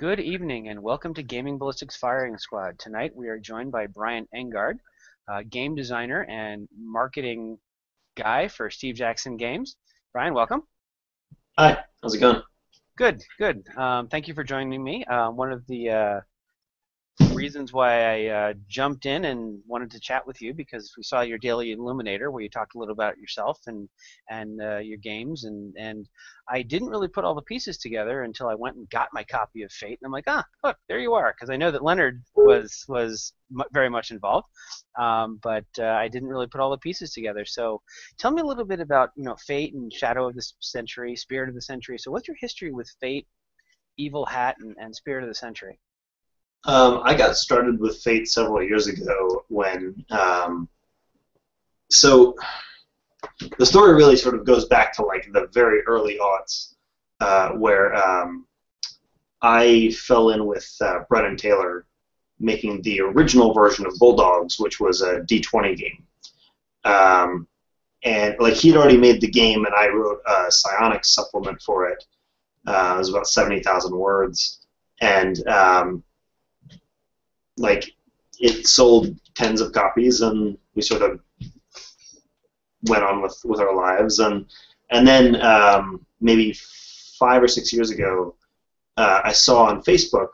Good evening and welcome to Gaming Ballistics Firing Squad. Tonight we are joined by Brian Engard, game designer and marketing guy for Steve Jackson Games. Brian, welcome. Hi, how's it going? Good, good. Thank you for joining me. One of the reasons why I jumped in and wanted to chat with you because we saw your daily Illuminator where you talked a little about yourself and your games and I didn't really put all the pieces together until I went and got my copy of Fate and I'm like, look, there you are, because I know that Leonard was very much involved, but I didn't really put all the pieces together. So tell me a little bit about Fate and Shadow of the Century, Spirit of the Century. So what's your history with Fate, Evil Hat, and Spirit of the Century? I got started with Fate several years ago when, so the story really sort of goes back to like the very early aughts, where I fell in with Brennan Taylor making the original version of Bulldogs, which was a D20 game. And like he'd already made the game, and I wrote a psionics supplement for it. It was about 70,000 words, and like it sold tens of copies, and we sort of went on with our lives, and then maybe 5 or 6 years ago, I saw on Facebook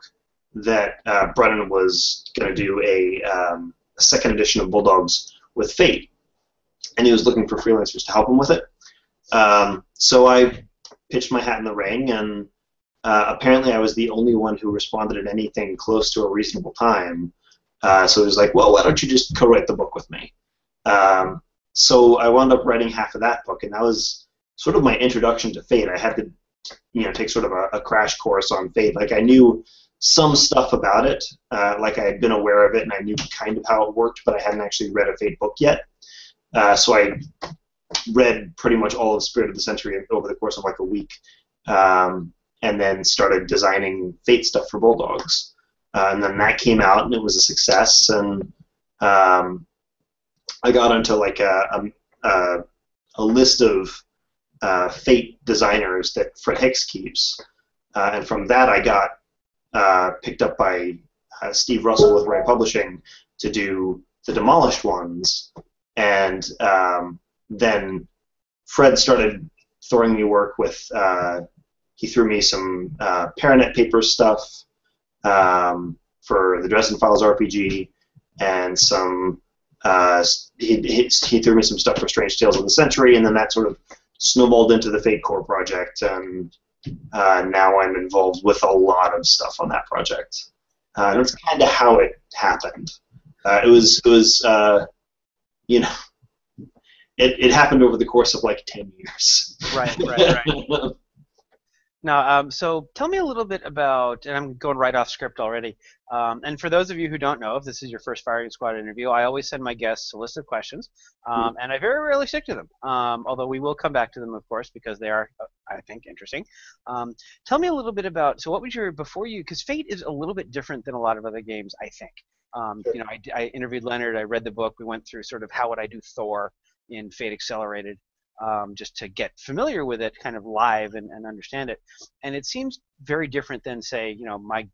that Brennan was going to do a second edition of Bulldogs with Fate, and he was looking for freelancers to help him with it. So I pitched my hat in the ring, and apparently I was the only one who responded in anything close to a reasonable time. So it was like, well, why don't you just co-write the book with me? So I wound up writing half of that book, and that was sort of my introduction to Fate. I had to, take sort of a crash course on Fate. Like I knew some stuff about it, like I had been aware of it, and I knew kind of how it worked, but I hadn't actually read a Fate book yet. So I read pretty much all of Spirit of the Century over the course of like a week. And then started designing Fate stuff for Bulldogs. And then that came out, and it was a success, and I got onto like a list of Fate designers that Fred Hicks keeps, and from that I got picked up by Steve Russell with Ray Publishing to do the Demolished Ones, and then Fred started throwing me work with he threw me some Paranet paper stuff for the Dresden Files RPG, and some he threw me some stuff for Strange Tales of the Century, and then that sort of snowballed into the Fate Core project, and now I'm involved with a lot of stuff on that project. And that's kind of how it happened. It was it happened over the course of like 10 years. Right. Now, so tell me a little bit about, and I'm going right off script already, and for those of you who don't know, if this is your first Firing Squad interview, I always send my guests a list of questions, and I very rarely stick to them, although we will come back to them, of course, because they are, I think, interesting. Tell me a little bit about, so what was your, because Fate is a little bit different than a lot of other games, I think. I interviewed Leonard, I read the book, we went through sort of how would I do Thor in Fate Accelerated, just to get familiar with it kind of live and understand it. And it seems very different than, say, my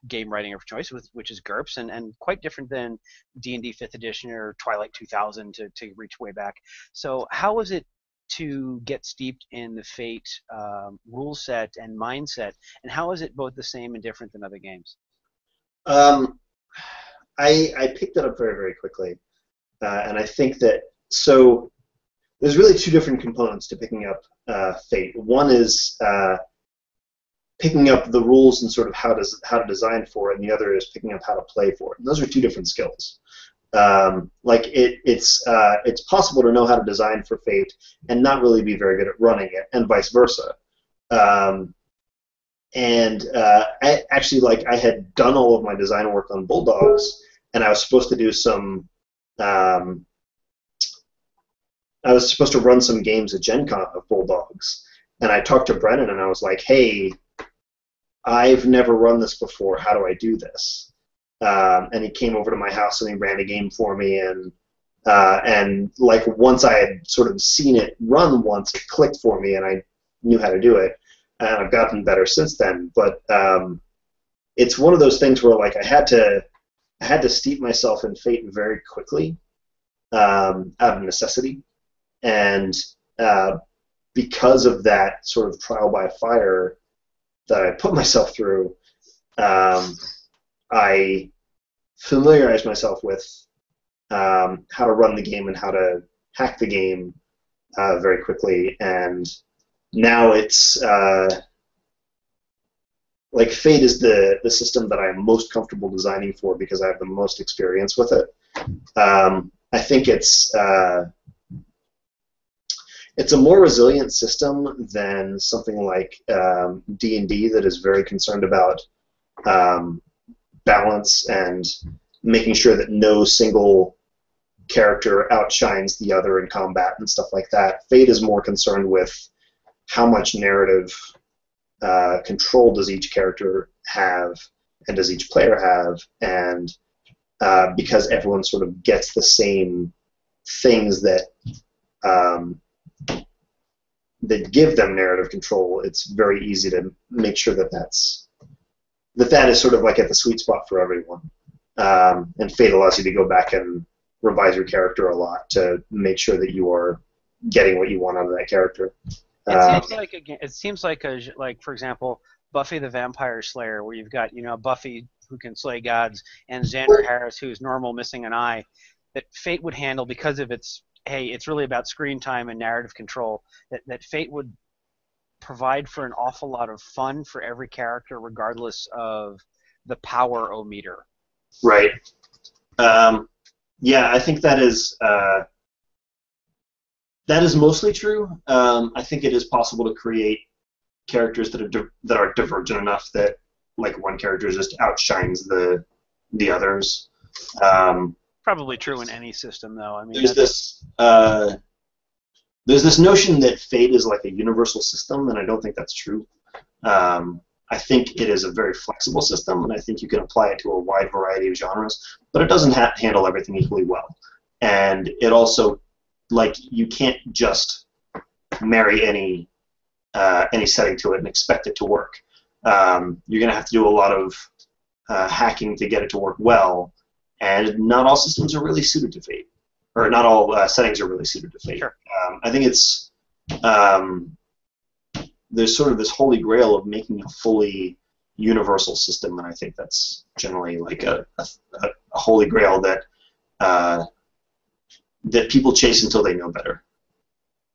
game writing of choice, which is GURPS, and quite different than D&D 5th edition or Twilight 2000 to reach way back. So how was it to get steeped in the Fate rule set and mindset, and how is it both the same and different than other games? I picked it up very, very quickly, and I think that, so there's really two different components to picking up Fate. One is picking up the rules and sort of how to design for it, and the other is picking up how to play for it. And those are two different skills. Like it's possible to know how to design for Fate and not really be very good at running it, and vice versa. I actually, like, I had done all of my design work on Bulldogs, and I was supposed to do some. I was supposed to run some games at Gen Con of Bulldogs, and I talked to Brennan, and I was like, hey, I've never run this before. How do I do this? And he came over to my house, and he ran a game for me, and like once I had sort of seen it run once, it clicked for me, and I knew how to do it, and I've gotten better since then. But it's one of those things where like I had to steep myself in Fate very quickly, out of necessity, and because of that sort of trial by fire that I put myself through, I familiarized myself with how to run the game and how to hack the game very quickly, and now it's like Fate is the system that I'm most comfortable designing for because I have the most experience with it. I think it's a more resilient system than something like D&D that is very concerned about balance and making sure that no single character outshines the other in combat and stuff like that. Fate is more concerned with how much narrative control does each character have and does each player have, and because everyone sort of gets the same things that that give them narrative control, it's very easy to make sure that that is sort of like at the sweet spot for everyone. And Fate allows you to go back and revise your character a lot to make sure that you are getting what you want out of that character. It seems like for example, Buffy the Vampire Slayer, where you've got Buffy who can slay gods and Xander Harris who's normal, missing an eye, that Fate would handle because of it's really about screen time and narrative control. That Fate would provide for an awful lot of fun for every character, regardless of the power o-meter. Right. Yeah, I think that is mostly true. I think it is possible to create characters that are divergent enough that like one character just outshines the others. Probably true in any system, though. I mean, there's this notion that Fate is like a universal system, and I don't think that's true. I think it is a very flexible system, and I think you can apply it to a wide variety of genres, but it doesn't handle everything equally well. And it also, like, you can't just marry any setting to it and expect it to work. You're going to have to do a lot of hacking to get it to work well, and not all systems are really suited to Fate, or not all settings are really suited to Fate. Sure. I think it's there's sort of this holy grail of making a fully universal system, and I think that's generally like a holy grail that that people chase until they know better.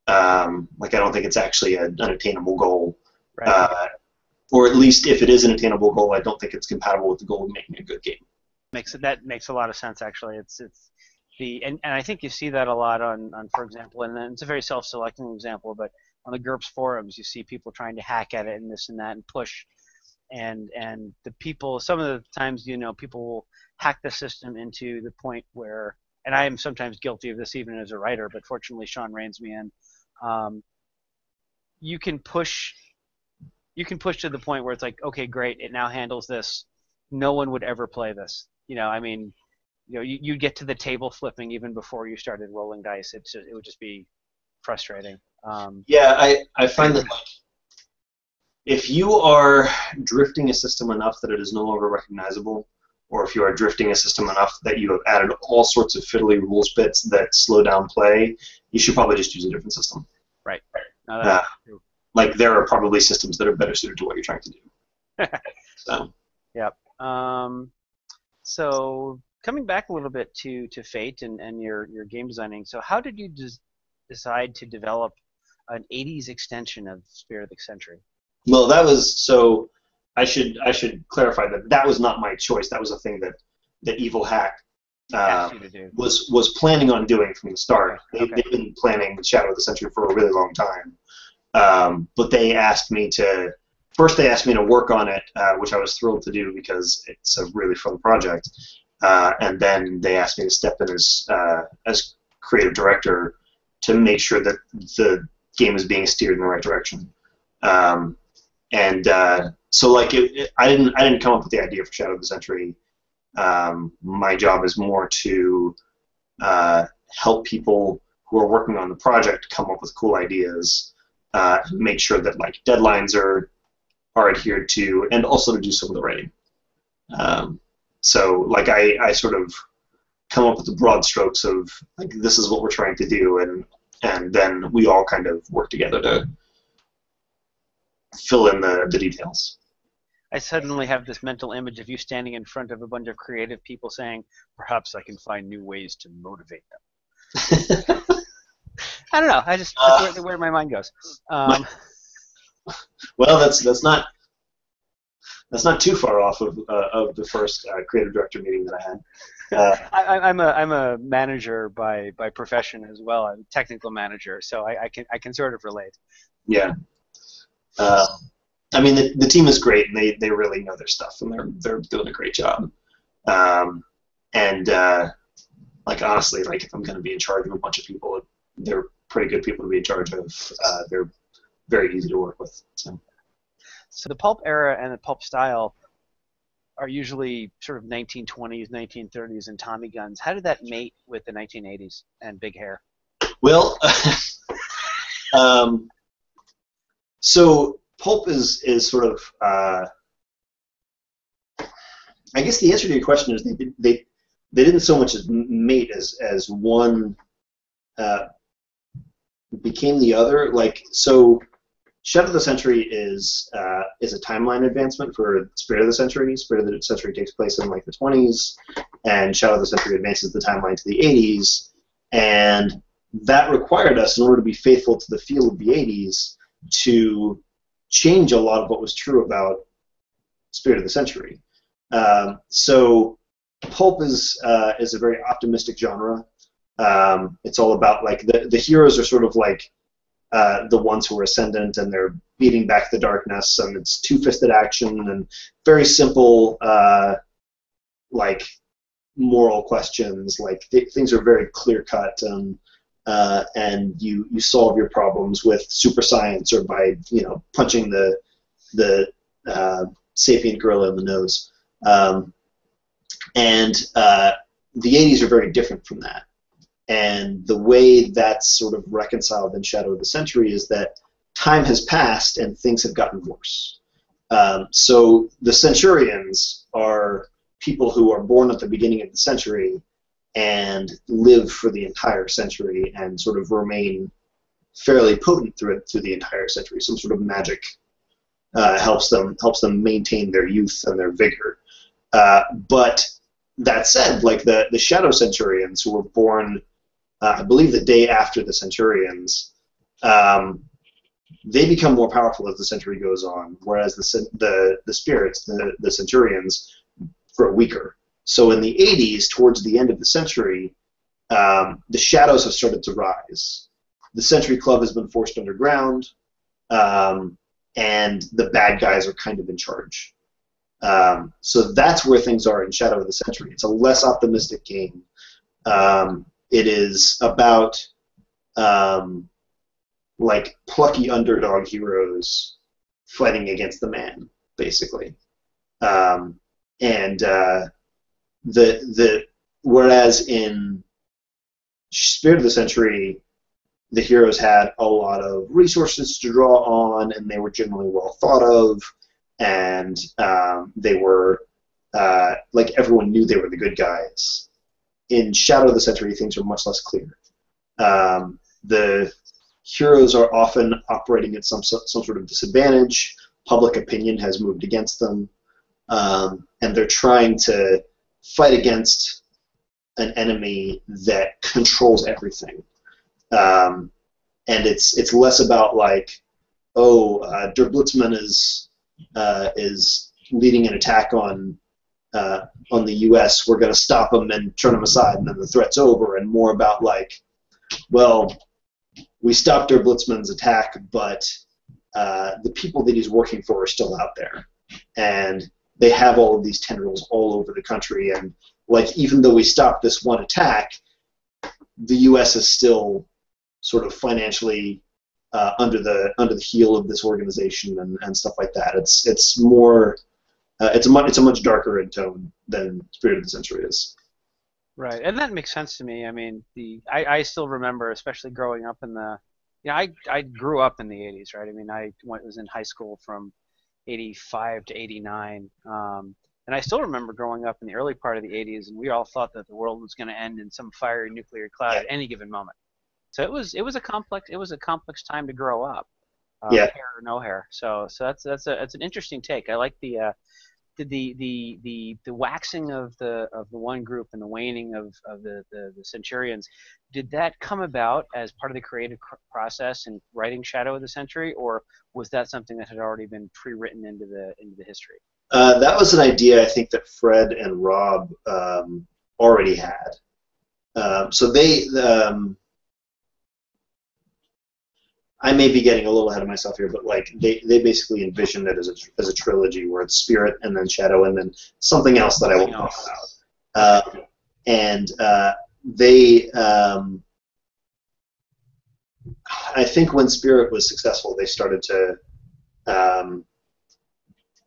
Like, I don't think it's actually an unattainable goal. Right. Or at least if it is an attainable goal, I don't think it's compatible with the goal of making a good game. That makes a lot of sense, actually. And I think you see that a lot on for example, and then it's a very self-selecting example, but on the GURPS forums you see people trying to hack at it and this and that and push, and the people, some of the times people will hack the system into the point where, and I am sometimes guilty of this even as a writer, but fortunately Sean reins me in. You can push to the point where it's like, okay, great, it now handles this. No one would ever play this. I mean, you get to the table flipping even before you started rolling dice. It would just be frustrating. Yeah, I find that, like, if you are drifting a system enough that it is no longer recognizable, or if you are drifting a system enough that you have added all sorts of fiddly rules bits that slow down play, you should probably just use a different system. Right. No, that's true. Like, there are probably systems that are better suited to what you're trying to do. So. Yep. So coming back a little bit to Fate and your game designing, so how did you decide to develop an 80s extension of Spirit of the Century? Well, that was, so I should clarify that was not my choice. That was a thing that Evil Hack was planning on doing from the start. Okay. They've been planning with Shadow of the Century for a really long time. But they asked me to work on it, which I was thrilled to do because it's a really fun project. And then they asked me to step in as creative director to make sure that the game is being steered in the right direction. So, like, I didn't come up with the idea for Shadow of the Century. My job is more to help people who are working on the project come up with cool ideas, make sure that, like, deadlines are adhered to, and also to do some of the writing. Um, so like I sort of come up with the broad strokes of like this is what we're trying to do, and then we all kind of work together to fill in the details. I suddenly have this mental image of you standing in front of a bunch of creative people saying, "Perhaps I can find new ways to motivate them." I don't know. I just that's where my mind goes. My, well, that's not too far off of the first creative director meeting that I had. I'm a manager by profession as well. I'm a technical manager, so I can sort of relate. Yeah. Uh, I mean, the team is great, and they really know their stuff, and they're doing a great job. Um, and like honestly, like if I'm going to be in charge of a bunch of people, they're pretty good people to be in charge of. They're very easy to work with. So the pulp era and the pulp style are usually sort of 1920s, 1930s, and Tommy guns. How did that mate with the 1980s and big hair? Well, um, so pulp is sort of. I guess the answer to your question is they didn't so much as mate as one became the other. Like so, Shadow of the Century is a timeline advancement for Spirit of the Century. Spirit of the Century takes place in like the 20s, and Shadow of the Century advances the timeline to the 80s, and that required us, in order to be faithful to the feel of the 80s, to change a lot of what was true about Spirit of the Century. So pulp is a very optimistic genre. It's all about like the heroes are sort of like the ones who are ascendant, and they're beating back the darkness, and it's two-fisted action and very simple like moral questions. Like things are very clear-cut, and you solve your problems with super science or by punching the sapient gorilla in the nose. And the 80s are very different from that. And the way that's sort of reconciled in Shadow of the Century is that time has passed and things have gotten worse. So the Centurions are people who are born at the beginning of the century and live for the entire century and sort of remain fairly potent through the entire century. Some sort of magic helps them maintain their youth and their vigor. But that said, like the Shadow Centurions, who were born, I believe, the day after the Centurions, they become more powerful as the century goes on, whereas the spirits, the Centurions, grow weaker. So in the 80s, towards the end of the century, the shadows have started to rise. The Century Club has been forced underground, and the bad guys are kind of in charge. So that's where things are in Shadow of the Century. It's a less optimistic game. It is about like plucky underdog heroes fighting against the man, basically. And whereas in Spirit of the Century, the heroes had a lot of resources to draw on, and they were generally well thought of, and they were like everyone knew they were the good guys. In Shadow of the Century, things are much less clear. The heroes are often operating at some sort of disadvantage. Public opinion has moved against them, and they're trying to fight against an enemy that controls everything. And it's less about like, Der Blitzman is leading an attack on the U.S. We're going to stop him and turn him aside, and then the threat's over. And more about like, well, we stopped Der Blitzman's attack, but the people that he's working for are still out there, and they have all of these tendrils all over the country. And like, even though we stopped this one attack, the U.S. is still sort of financially under the heel of this organization and stuff like that. It's more it's a much darker in tone than Spirit of the Century is. Right, and that makes sense to me. I mean, I still remember, especially growing up in the, I grew up in the 80s, right? I mean, was in high school from 85 to 89, And I still remember growing up in the early part of the 80s, and we all thought that the world was going to end in some fiery nuclear cloud Yeah. at any given moment. So it was a complex time to grow up, Yeah. hair or no hair. So that's an interesting take. I like the waxing of the one group and the waning of the Centurions. Did that come about as part of the creative process in writing Shadow of the Century, or was that something that had already been pre-written into the history? That was an idea I think that Fred and Rob already had. So I may be getting a little ahead of myself here, but like they basically envisioned it as a trilogy where it's Spirit and then Shadow and then something else that I won't talk about. And they, I think when Spirit was successful, they started to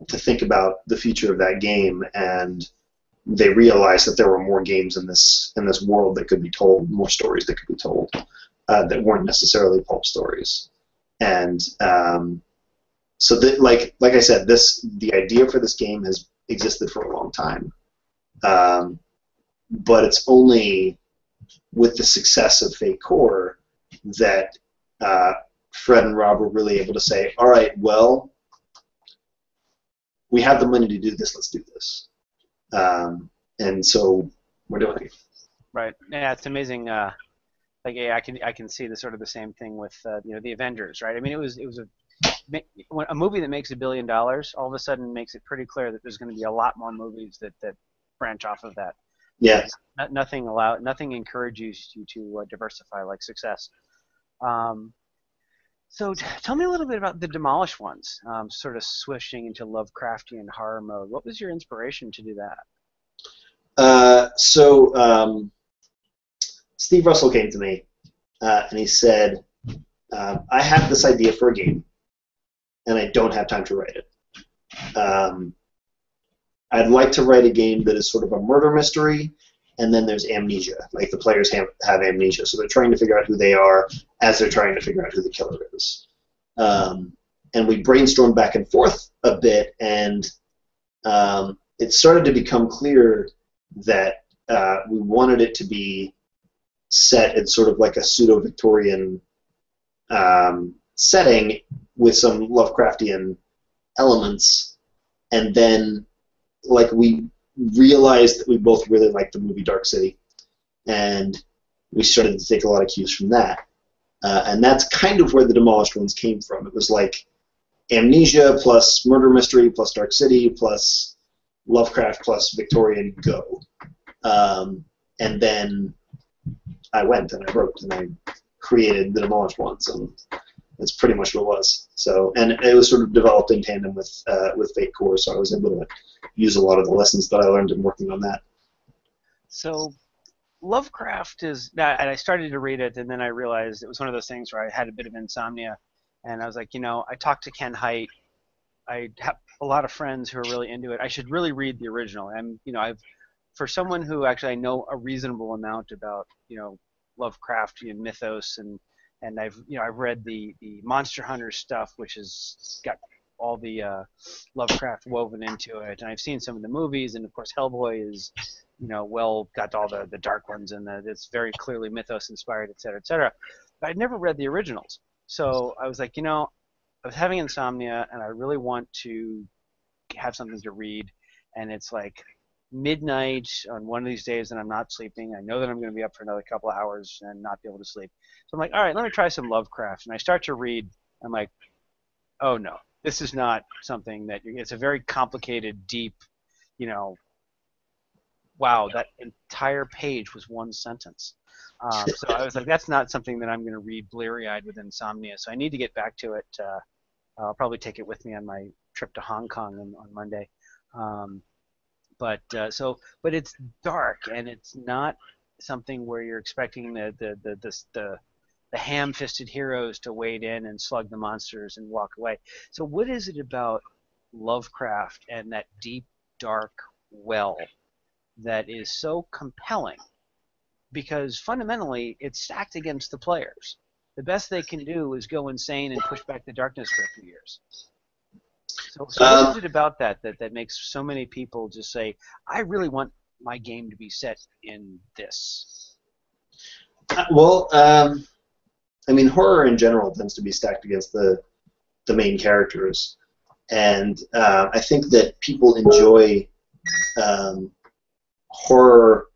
think about the future of that game, and they realized that there were more games in this world that could be told, more stories that could be told. That weren't necessarily pulp stories, and so like I said, the idea for this game has existed for a long time, but it's only with the success of Fate Core that Fred and Rob were really able to say, all right, well, we have the money to do this, let's do this, and so we're doing it. Right. Yeah, it's amazing. Like yeah, I can see the sort of the same thing with the Avengers, right? I mean, it was a movie that makes $1 billion all of a sudden makes it pretty clear that there's going to be a lot more movies that branch off of that. Yeah. Nothing encourages you to diversify like success. So tell me a little bit about the Demolished Ones, sort of swishing into Lovecraftian horror mode. What was your inspiration to do that? Steve Russell came to me, and he said, I have this idea for a game, and I don't have time to write it. I'd like to write a game that is sort of a murder mystery, and then there's amnesia. Like the players have amnesia, so they're trying to figure out who they are as they're trying to figure out who the killer is. And we brainstormed back and forth a bit, and it started to become clear that we wanted it to be set in sort of like a pseudo-Victorian setting with some Lovecraftian elements, and then like we realized that we both really liked the movie Dark City, and we started to take a lot of cues from that, and that's kind of where the Demolished Ones came from. It was like amnesia plus murder mystery plus Dark City plus Lovecraft plus Victorian go, and then I went and I wrote and I created the Demolished Ones, and that's pretty much what it was. So, and it was sort of developed in tandem with Fate Core, so I was able to use a lot of the lessons that I learned in working on that. So, Lovecraft is, and I started to read it, and then I realized it was one of those things where I had a bit of insomnia, and I was like, I talked to Ken Hite. I have a lot of friends who are really into it. I should really read the original, and for someone who actually I know a reasonable amount about Lovecraftian mythos, and I've read the Monster Hunter stuff, which has got all the Lovecraft woven into it, and I've seen some of the movies, and of course Hellboy is got all the dark ones, and it's very clearly mythos inspired, etc., etc. But I'd never read the originals, so I was like, I was having insomnia, and I really want to have something to read, and it's like midnight on one of these days and I'm not sleeping. I know that I'm going to be up for another couple of hours and not be able to sleep. So I'm like, all right, let me try some Lovecraft. And I start to read. I'm like, oh no, this is not something that it's a very complicated, deep, wow, that entire page was one sentence. So I was like, that's not something that I'm going to read bleary-eyed with insomnia. So I need to get back to it. I'll probably take it with me on my trip to Hong Kong on Monday. But it's dark, and it's not something where you're expecting the ham-fisted heroes to wade in and slug the monsters and walk away. So what is it about Lovecraft and that deep, dark well that is so compelling? Because fundamentally, it's stacked against the players. The best they can do is go insane and push back the darkness for a few years. So what is it about that makes so many people just say, I really want my game to be set in this? Well, I mean, horror in general tends to be stacked against the main characters, and I think that people enjoy horror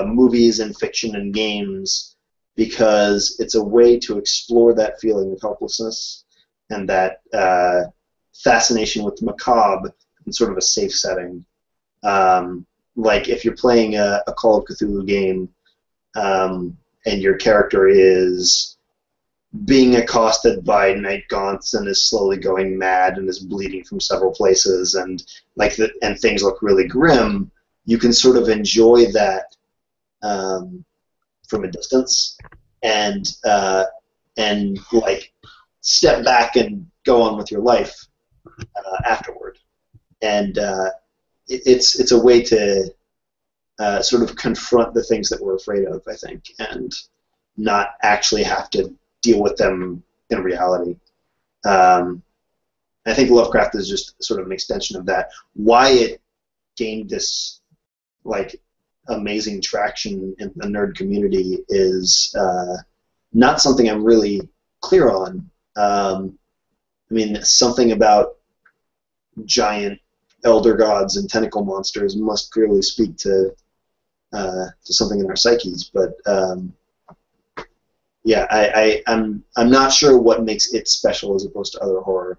movies and fiction and games because it's a way to explore that feeling of helplessness and that fascination with the macabre in sort of a safe setting. Like if you're playing a Call of Cthulhu game and your character is being accosted by night gaunts and is slowly going mad and is bleeding from several places and and things look really grim, you can sort of enjoy that from a distance and like step back and go on with your life afterward. And it's a way to sort of confront the things that we're afraid of, I think, and not actually have to deal with them in reality. I think Lovecraft is just sort of an extension of that. Why it gained this like amazing traction in the nerd community is not something I'm really clear on. I mean, something about giant elder gods and tentacle monsters must clearly speak to something in our psyches, but yeah, I'm not sure what makes it special as opposed to other horror,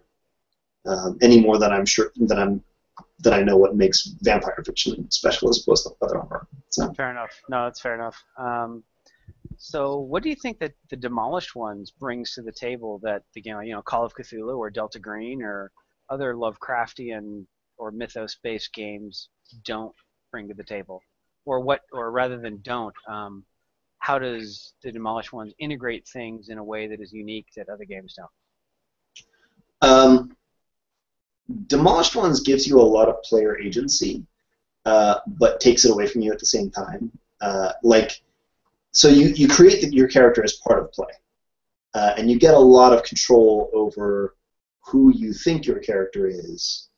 any more than I'm sure that I know what makes vampire fiction special as opposed to other horror. So. Fair enough. No, that's fair enough. So, what do you think that the Demolished Ones brings to the table that Call of Cthulhu or Delta Green or other Lovecraftian or mythos-based games don't bring to the table, or rather than don't? How does the Demolished Ones integrate things in a way that is unique that other games don't? Demolished Ones gives you a lot of player agency, but takes it away from you at the same time. So you create your character as part of play, and you get a lot of control over who you think your character is,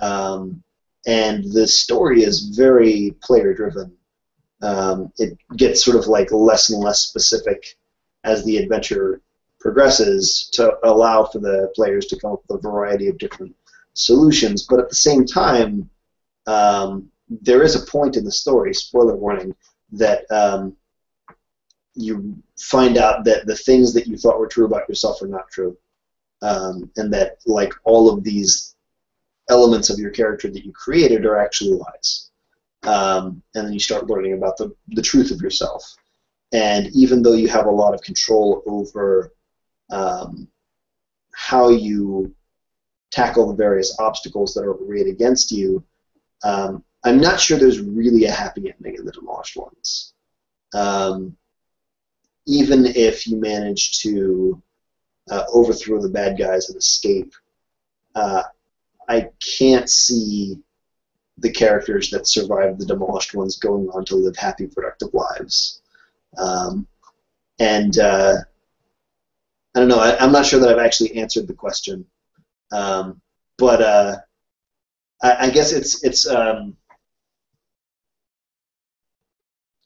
and the story is very player-driven. It gets sort of like less and less specific as the adventure progresses to allow for the players to come up with a variety of different solutions. But at the same time, there is a point in the story, spoiler warning, that you find out that the things that you thought were true about yourself are not true, and that like all of these elements of your character that you created are actually lies. And then you start learning about the truth of yourself. And even though you have a lot of control over how you tackle the various obstacles that are arrayed against you, I'm not sure there's really a happy ending in the Demolished Ones. Even if you manage to overthrow the bad guys and escape, I can't see the characters that survive the Demolished Ones going on to live happy, productive lives. And I don't know, I'm not sure that I've actually answered the question. But I guess it's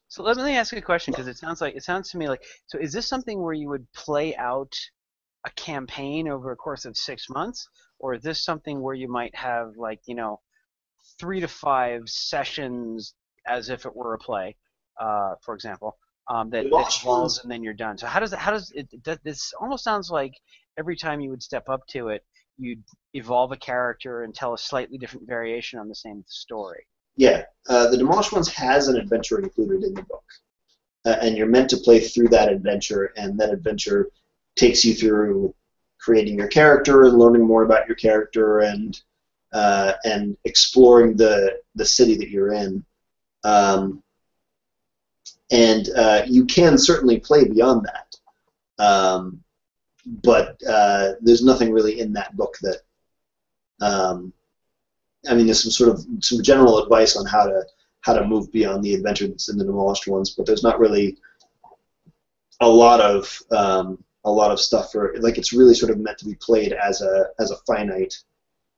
So let me ask you a question, because it sounds to me like, so is this something where you would play out a campaign over a course of 6 months, or is this something where you might have 3 to 5 sessions as if it were a play, for example, that evolves and then you're done? So how does this almost sounds like every time you would step up to it, you'd evolve a character and tell a slightly different variation on the same story. Yeah, the Demolished Ones has an adventure included in the book, and you're meant to play through that adventure, and that adventure takes you through creating your character and learning more about your character and exploring the city that you're in. And you can certainly play beyond that. But there's nothing really in that book that I mean, there's some general advice on how to move beyond the adventure that's in the Demolished Ones, but there's not really a lot of stuff for, like, it's really sort of meant to be played as a finite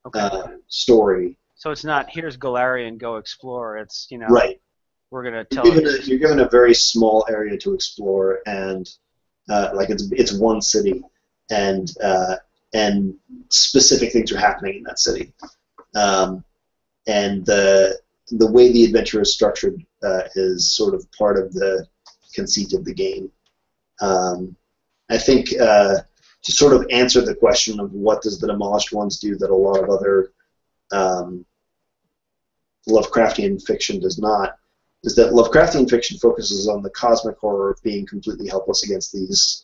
Okay. story. So it's not here's Galarian, go explore. It's Right. we're gonna You're tell given it. you're given a very small area to explore, and like it's one city, and specific things are happening in that city. Um, and the way the adventure is structured is sort of part of the conceit of the game. I think to sort of answer the question of what does the Demolished Ones do that a lot of other um, Lovecraftian fiction does not, is that Lovecraftian fiction focuses on the cosmic horror of being completely helpless against these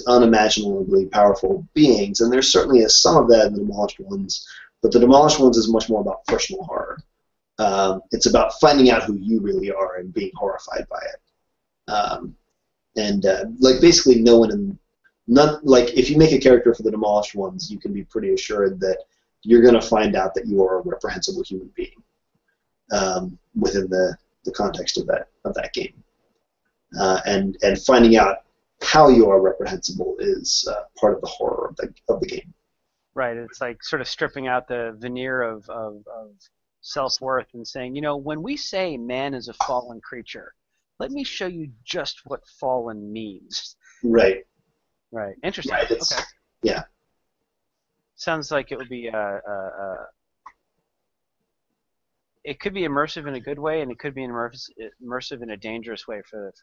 unimaginably powerful beings, and there certainly is some of that in the Demolished Ones, but the Demolished Ones is much more about personal horror. It's about finding out who you really are and being horrified by it. And like basically no one in none like if you make a character for the Demolished Ones, you can be pretty assured that you're going to find out that you are a reprehensible human being within the context of that game, and finding out how you are reprehensible is part of the horror of the game. Right. It's like sort of stripping out the veneer of self-worth and saying, when we say man is a fallen creature, let me show you just what fallen means. Right. Right. Interesting. Right. Okay. Yeah. Sounds like it would be it could be immersive in a good way, and it could be immersive in a dangerous way for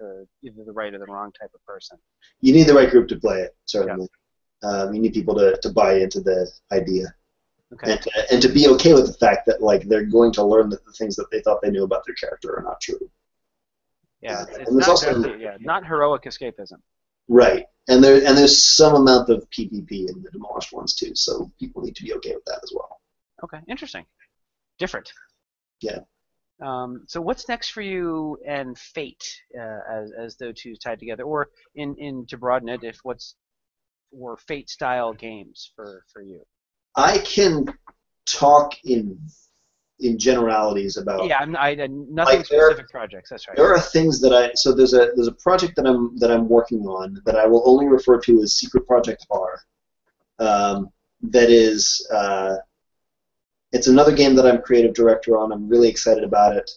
either the right or the wrong type of person. You need the right group to play it, certainly. Yep. You need people to buy into the idea. Okay. And to be okay with the fact that like they're going to learn that the things that they thought they knew about their character are not true. Yeah, it's and not also, exactly, not heroic escapism. Right, and there's some amount of PvP in the Demolished Ones too, so people need to be okay with that as well. Okay, interesting, different. Yeah. So what's next for you and Fate as those two tied together, or to broaden it, or Fate style games for you? I can talk in generalities about. Yeah, nothing specific projects. That's right. There are things that there's a project that I'm working on that I will only refer to as Secret Project R. That is, it's another game that I'm creative director on. I'm really excited about it.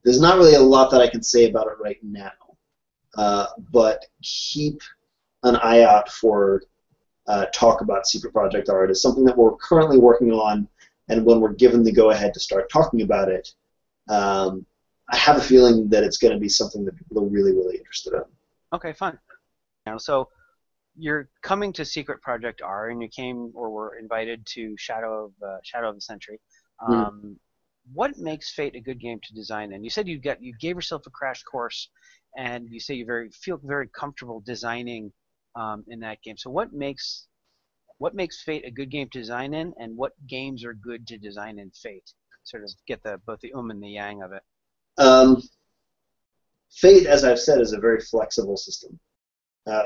There's not really a lot that I can say about it right now, but keep an eye out for talk about Secret Project R. It is something that we're currently working on, and when we're given the go-ahead to start talking about it, I have a feeling that it's going to be something that people are really, really interested in. Okay, fun. So you're coming to Secret Project R, and you came or were invited to Shadow of the Century. What makes Fate a good game to design in? You said you gave yourself a crash course, and you say you feel very comfortable designing in that game. So what makes Fate a good game to design in, and what games are good to design in Fate? Sort of get both the and the yang of it. Fate, as I've said, is a very flexible system.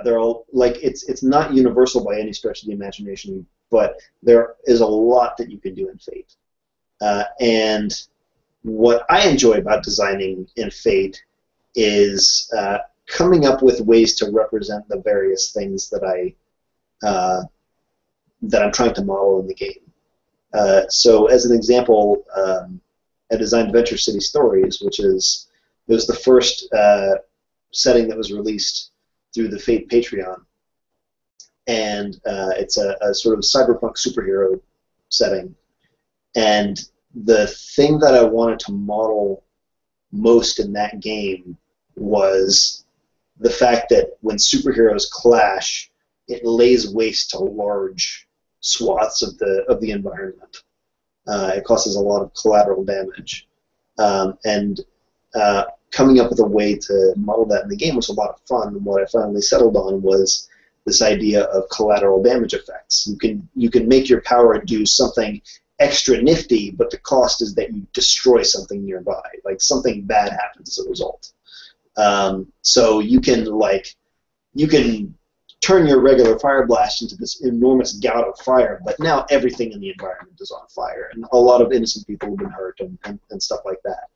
They're all like it's not universal by any stretch of the imagination, but there is a lot that you can do in Fate. And what I enjoy about designing in Fate is coming up with ways to represent the various things that I'm trying to model in the game. So, as an example, I designed Adventure City Stories, which was the first setting that was released through the Fate Patreon, and it's a sort of cyberpunk superhero setting. And the thing that I wanted to model most in that game was the fact that when superheroes clash, it lays waste to large swaths of the environment. It causes a lot of collateral damage, and coming up with a way to model that in the game was a lot of fun. And what I finally settled on was this idea of collateral damage effects. You can make your power do something extra nifty, but the cost is that you destroy something nearby, like something bad happens as a result. So you can turn your regular fire blast into this enormous gout of fire, but now everything in the environment is on fire, and a lot of innocent people have been hurt and stuff like that.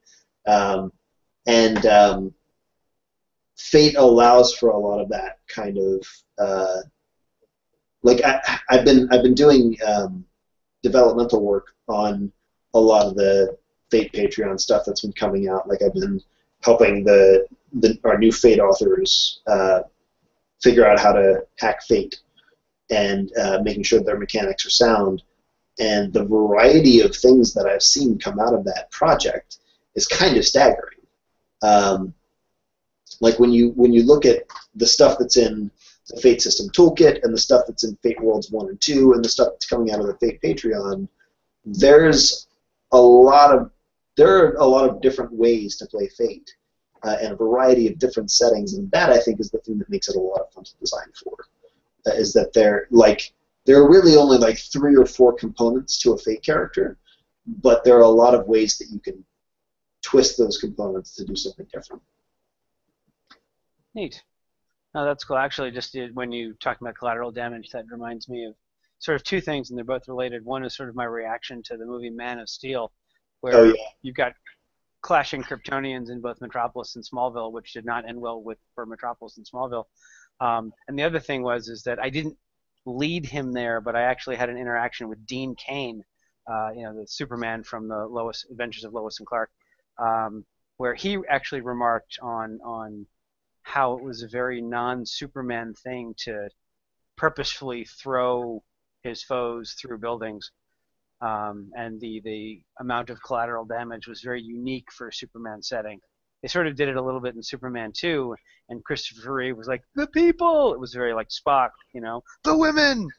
Fate allows for a lot of that kind of like I've been doing developmental work on a lot of the Fate Patreon stuff that's been coming out. Like I've been helping our new Fate authors figure out how to hack Fate and making sure their mechanics are sound. And the variety of things that I've seen come out of that project is kind of staggering. Um, like when you look at the stuff that's in the Fate System Toolkit and the stuff that's in Fate Worlds 1 and 2 and the stuff that's coming out of the Fate Patreon, there's a lot of there are a lot of different ways to play Fate and a variety of different settings, and that I think is the thing that makes it a lot of fun to design for. Is that there are really only like 3 or 4 components to a Fate character, but there are a lot of ways that you can twist those components to do something different. Neat. No, that's cool. Actually, just when you talk about collateral damage, that reminds me of sort of 2 things, and they're both related. One is sort of my reaction to the movie Man of Steel, Oh where yeah, you've got clashing Kryptonians in both Metropolis and Smallville, which did not end well for Metropolis and Smallville. And the other thing is that I didn't lead him there, but I actually had an interaction with Dean Cain, the Superman from the Adventures of Lois and Clark, where he actually remarked on how it was a very non-Superman thing to purposefully throw his foes through buildings, and the amount of collateral damage was very unique for a Superman setting. They sort of did it a little bit in Superman 2, and Christopher Reeve was like, the people! It was very like Spock, the women!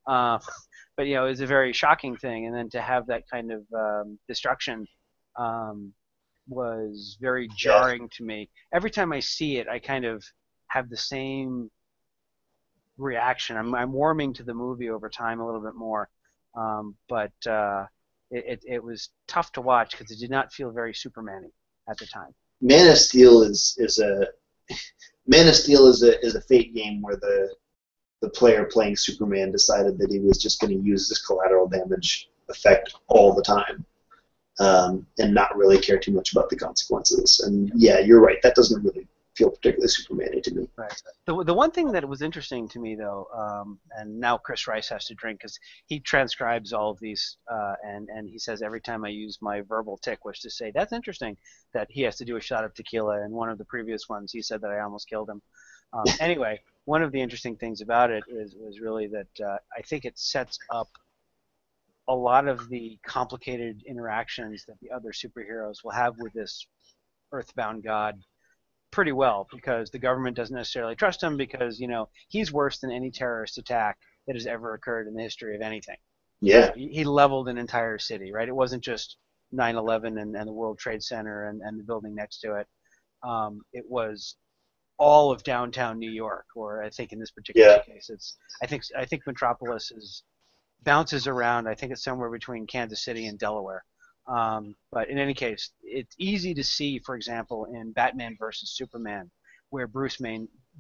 But, it was a very shocking thing, and then to have that kind of destruction was very jarring to me. Every time I see it, I kind of have the same reaction. I'm warming to the movie over time a little bit more, but it was tough to watch because it did not feel very Superman-y at the time. Man of Steel is a Fate game where the player playing Superman decided that he was just going to use this collateral damage effect all the time, and not really care too much about the consequences. And yeah, you're right. That doesn't really feel particularly Superman-y to me. Right. The one thing that was interesting to me, though, and now Chris Rice has to drink because he transcribes all of these, and he says every time I use my verbal tick, to say that's interesting, that he has to do a shot of tequila. And one of the previous ones, he said that I almost killed him. Anyway, one of the interesting things about it was really that I think it sets up a lot of the complicated interactions that the other superheroes will have with this earthbound god pretty well, because the government doesn't necessarily trust him because, he's worse than any terrorist attack that has ever occurred in the history of anything. Yeah. He leveled an entire city, right? It wasn't just 9/11 and the World Trade Center and the building next to it. It was all of downtown New York, or I think in this particular case, I think Metropolis bounces around. I think it's somewhere between Kansas City and Delaware. But in any case, it's easy to see, for example, in Batman versus Superman, where Bruce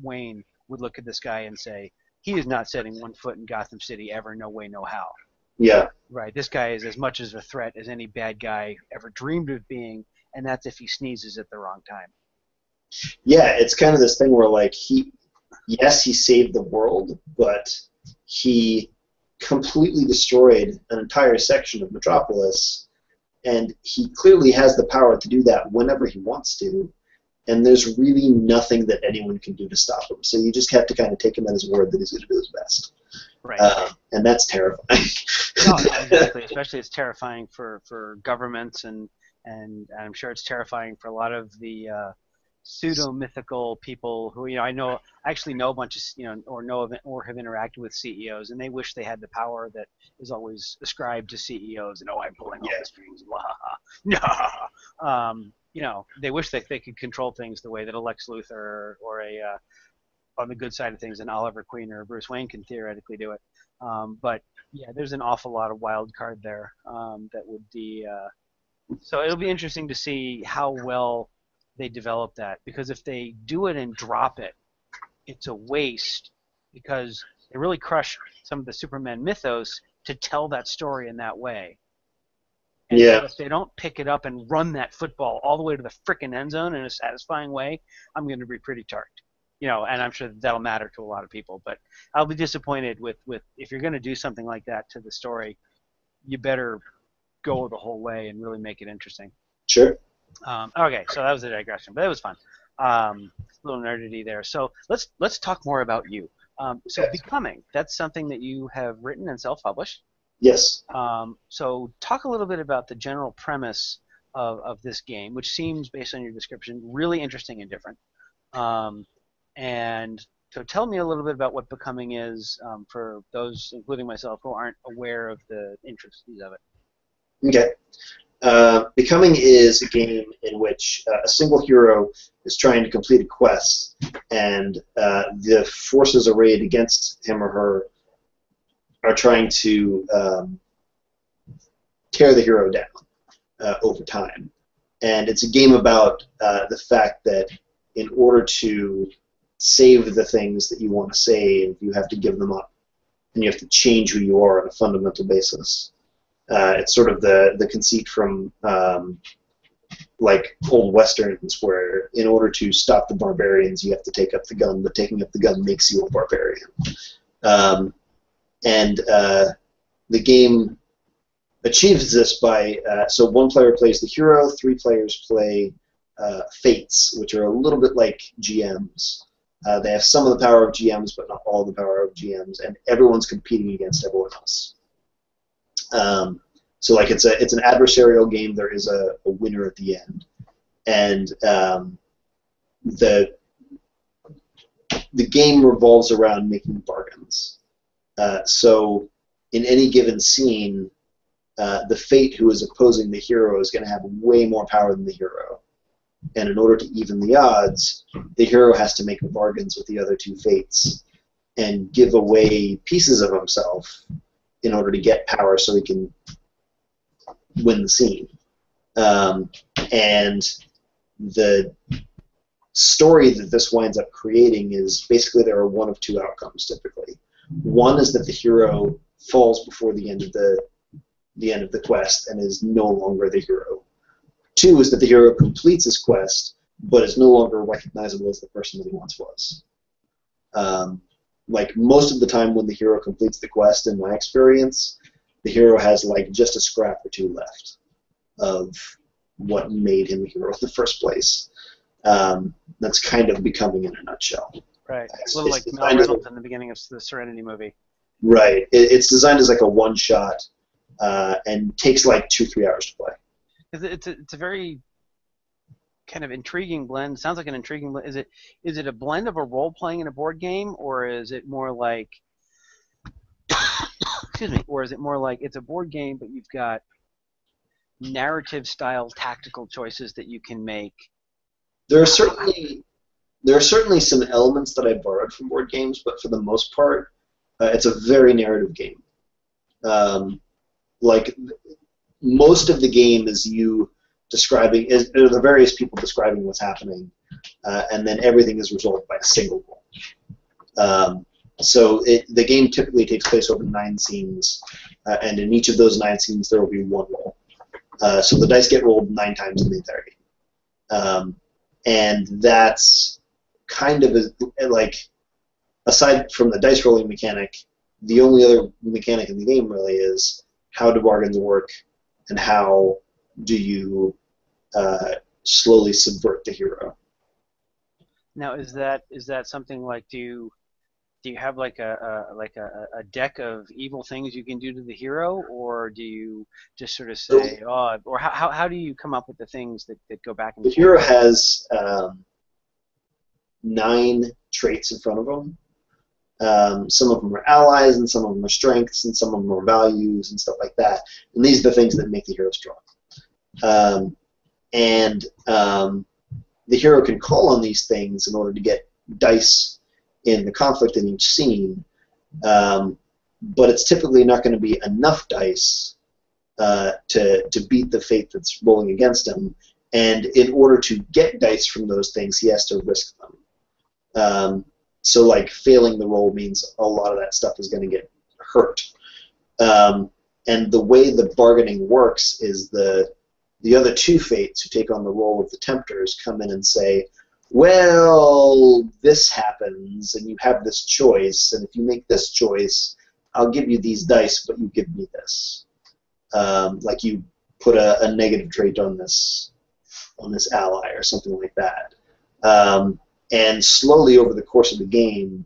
Wayne would look at this guy and say, he is not setting one foot in Gotham City ever, no way, no how. Yeah. Right. This guy is as much as a threat as any bad guy ever dreamed of being, and that's if he sneezes at the wrong time. Yeah, it's kind of this thing where, like, he saved the world, but he completely destroyed an entire section of Metropolis, and he clearly has the power to do that whenever he wants to, and there's really nothing that anyone can do to stop him. So you just have to kind of take him at his word that he's going to do his best. Right. And that's terrifying. No, exactly. Especially it's terrifying for governments, and I'm sure it's terrifying for a lot of the pseudo-mythical people who, I actually know a bunch of, or have interacted with CEOs, and they wish they had the power that is always ascribed to CEOs, and I'm pulling all the strings, no. They wish that they could control things the way that a Lex Luthor or a on the good side of things, an Oliver Queen or a Bruce Wayne can theoretically do it. But yeah, there's an awful lot of wild card there that would be. So it'll be interesting to see how well they develop that, because if they do it and drop it, it's a waste, because they really crush some of the Superman mythos to tell that story in that way. And so if they don't pick it up and run that football all the way to the frickin' end zone in a satisfying way, I'm going to be pretty tart. and I'm sure that'll matter to a lot of people. But I'll be disappointed with if you're going to do something like that to the story, you better go the whole way and really make it interesting. Sure. Okay, so that was a digression, but it was fun. A little nerdity there. So let's talk more about you. So Okay. Becoming, that's something that you have written and self-published. Yes. So talk a little bit about the general premise of this game, which seems, based on your description, really interesting and different. And so tell me a little bit about what Becoming is, for those, including myself, who aren't aware of the intricacies of it. Okay. Becoming is a game in which a single hero is trying to complete a quest, and the forces arrayed against him or her are trying to tear the hero down over time. And it's a game about the fact that in order to save the things that you want to save, you have to give them up, and you have to change who you are on a fundamental basis. It's sort of the conceit from like old westerns, where in order to stop the barbarians, you have to take up the gun, but taking up the gun makes you a barbarian. And the game achieves this by so one player plays the hero, 3 players play fates, which are a little bit like GMs. They have some of the power of GMs, but not all the power of GMs, and everyone's competing against everyone else. So like it's an adversarial game. There is a winner at the end, and the game revolves around making bargains. So in any given scene, the fate who is opposing the hero is going to have way more power than the hero. And in order to even the odds, the hero has to make bargains with the other 2 fates and give away pieces of himself in order to get power so he can win the scene. And the story that this winds up creating is basically there are one of 2 outcomes typically. One is that the hero falls before the end of the quest and is no longer the hero. 2 is that the hero completes his quest, but is no longer recognizable as the person that he once was. Like most of the time when the hero completes the quest, in my experience, the hero has like just a scrap or 2 left of what made him a hero in the first place. That's kind of Becoming in a nutshell. Right. A little like Mel Reynolds in the beginning of the Serenity movie. Right. It's designed as like a one-shot and takes like 2-3 hours to play. It's a very kind of intriguing blend. Sounds like an intriguing blend. Is it a blend of a role playing and a board game, or is it more like excuse me, or is it more like it's a board game but you've got narrative style tactical choices that you can make? There are certainly some elements that I borrowed from board games, but for the most part, it's a very narrative game. Like most of the game is you describing, the various people describing what's happening, and then everything is resolved by a single roll. So the game typically takes place over 9 scenes, and in each of those 9 scenes there will be 1 roll. So the dice get rolled 9 times in the entire game. And that's kind of like, aside from the dice rolling mechanic, the only other mechanic in the game really is how do bargains work, and how do you slowly subvert the hero. Now, is that something like, do you have like a deck of evil things you can do to the hero, or do you just sort of say, or how do you come up with the things that go back and forth? The hero has 9 traits in front of him. Some of them are allies, and some of them are strengths, and some of them are values, and stuff like that. And these are the things that make the hero strong. The hero can call on these things in order to get dice in the conflict in each scene, but it's typically not going to be enough dice to beat the fate that's rolling against him. And in order to get dice from those things, he has to risk them. So like failing the roll means a lot of that stuff is going to get hurt. And the way the bargaining works is the other 2 fates who take on the role of the tempters come in and say, well, this happens, and you have this choice, and if you make this choice, I'll give you these dice, but you give me this. Like you put a negative trait on this ally or something like that. And slowly over the course of the game,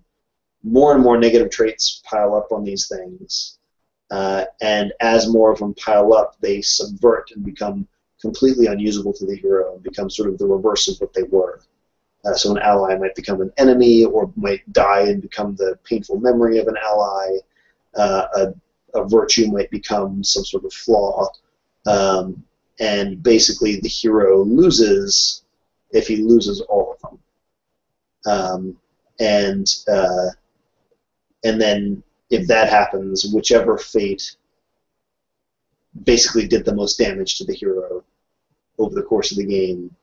more and more negative traits pile up on these things. And as more of them pile up, they subvert and become completely unusable to the hero and become sort of the reverse of what they were. So an ally might become an enemy or might die and become the painful memory of an ally. A virtue might become some sort of flaw. And basically the hero loses if he loses all of them. And then if that happens, whichever fate basically did the most damage to the hero over the course of the game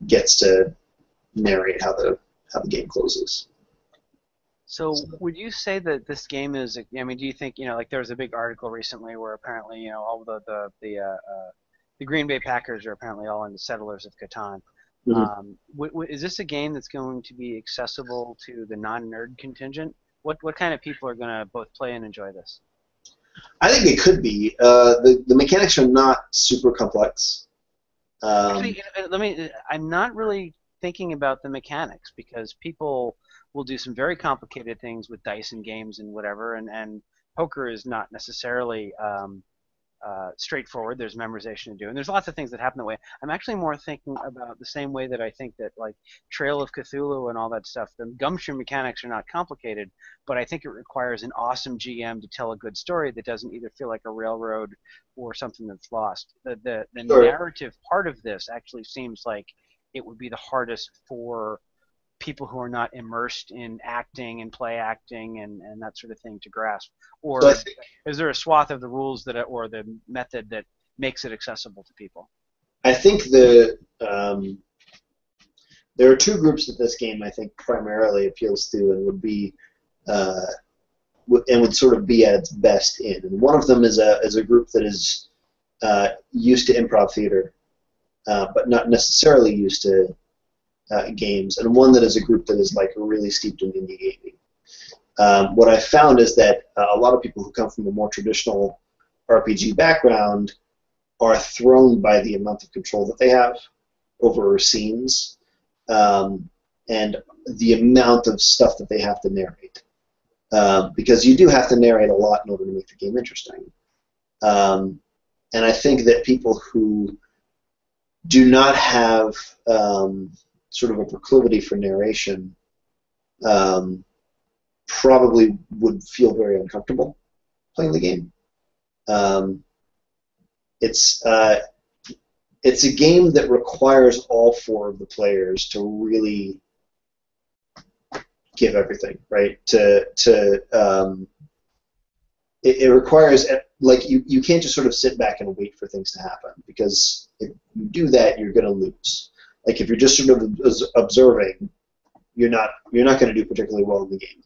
gets to narrate how the game closes. So would you say that this game is? I mean, do you think like there was a big article recently where apparently all the Green Bay Packers are apparently all into Settlers of Catan. Mm-hmm. Is this a game that's going to be accessible to the non-nerd contingent? What kind of people are going to both play and enjoy this? I think it could be. The mechanics are not super complex. Actually, I'm not really thinking about the mechanics because people will do some very complicated things with dice and games and whatever, and poker is not necessarily straightforward. There's memorization to do, and there's lots of things that happen that way. I'm actually more thinking about the same way that I think that like Trail of Cthulhu and all that stuff. The gumshoe mechanics are not complicated, but I think it requires an awesome GM to tell a good story that doesn't either feel like a railroad or something that's lost. The Sure. narrative part of this actually seems like it would be the hardest for people who are not immersed in acting and play acting and that sort of thing to grasp? So I Or think is there a swath of the rules or the method that makes it accessible to people? there are two groups that this game I think primarily appeals to and uh, would sort of be at its best in. And one of them is a group that is used to improv theater, but not necessarily used to games, and one that is a group that is like really steeped in indie gaming. What I found is that a lot of people who come from a more traditional RPG background are thrown by the amount of control that they have over scenes and the amount of stuff that they have to narrate. Because you do have to narrate a lot in order to make the game interesting. And I think that people who do not have sort of a proclivity for narration probably would feel very uncomfortable playing the game. It's a game that requires all four of the players to really give everything, right? It requires, like, you can't just sort of sit back and wait for things to happen, because if you do that, you're going to lose. Like, if you're just sort of observing, you're not going to do particularly well in the game.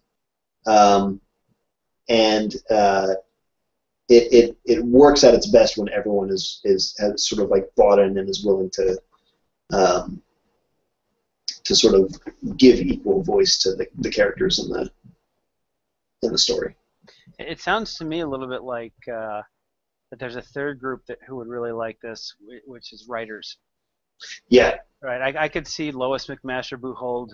It works at its best when everyone has sort of like bought in and is willing to sort of give equal voice to the characters in the story. It sounds to me a little bit like that there's a third group who would really like this, which is writers. Yeah. Right. I could see Lois McMaster Buchholz,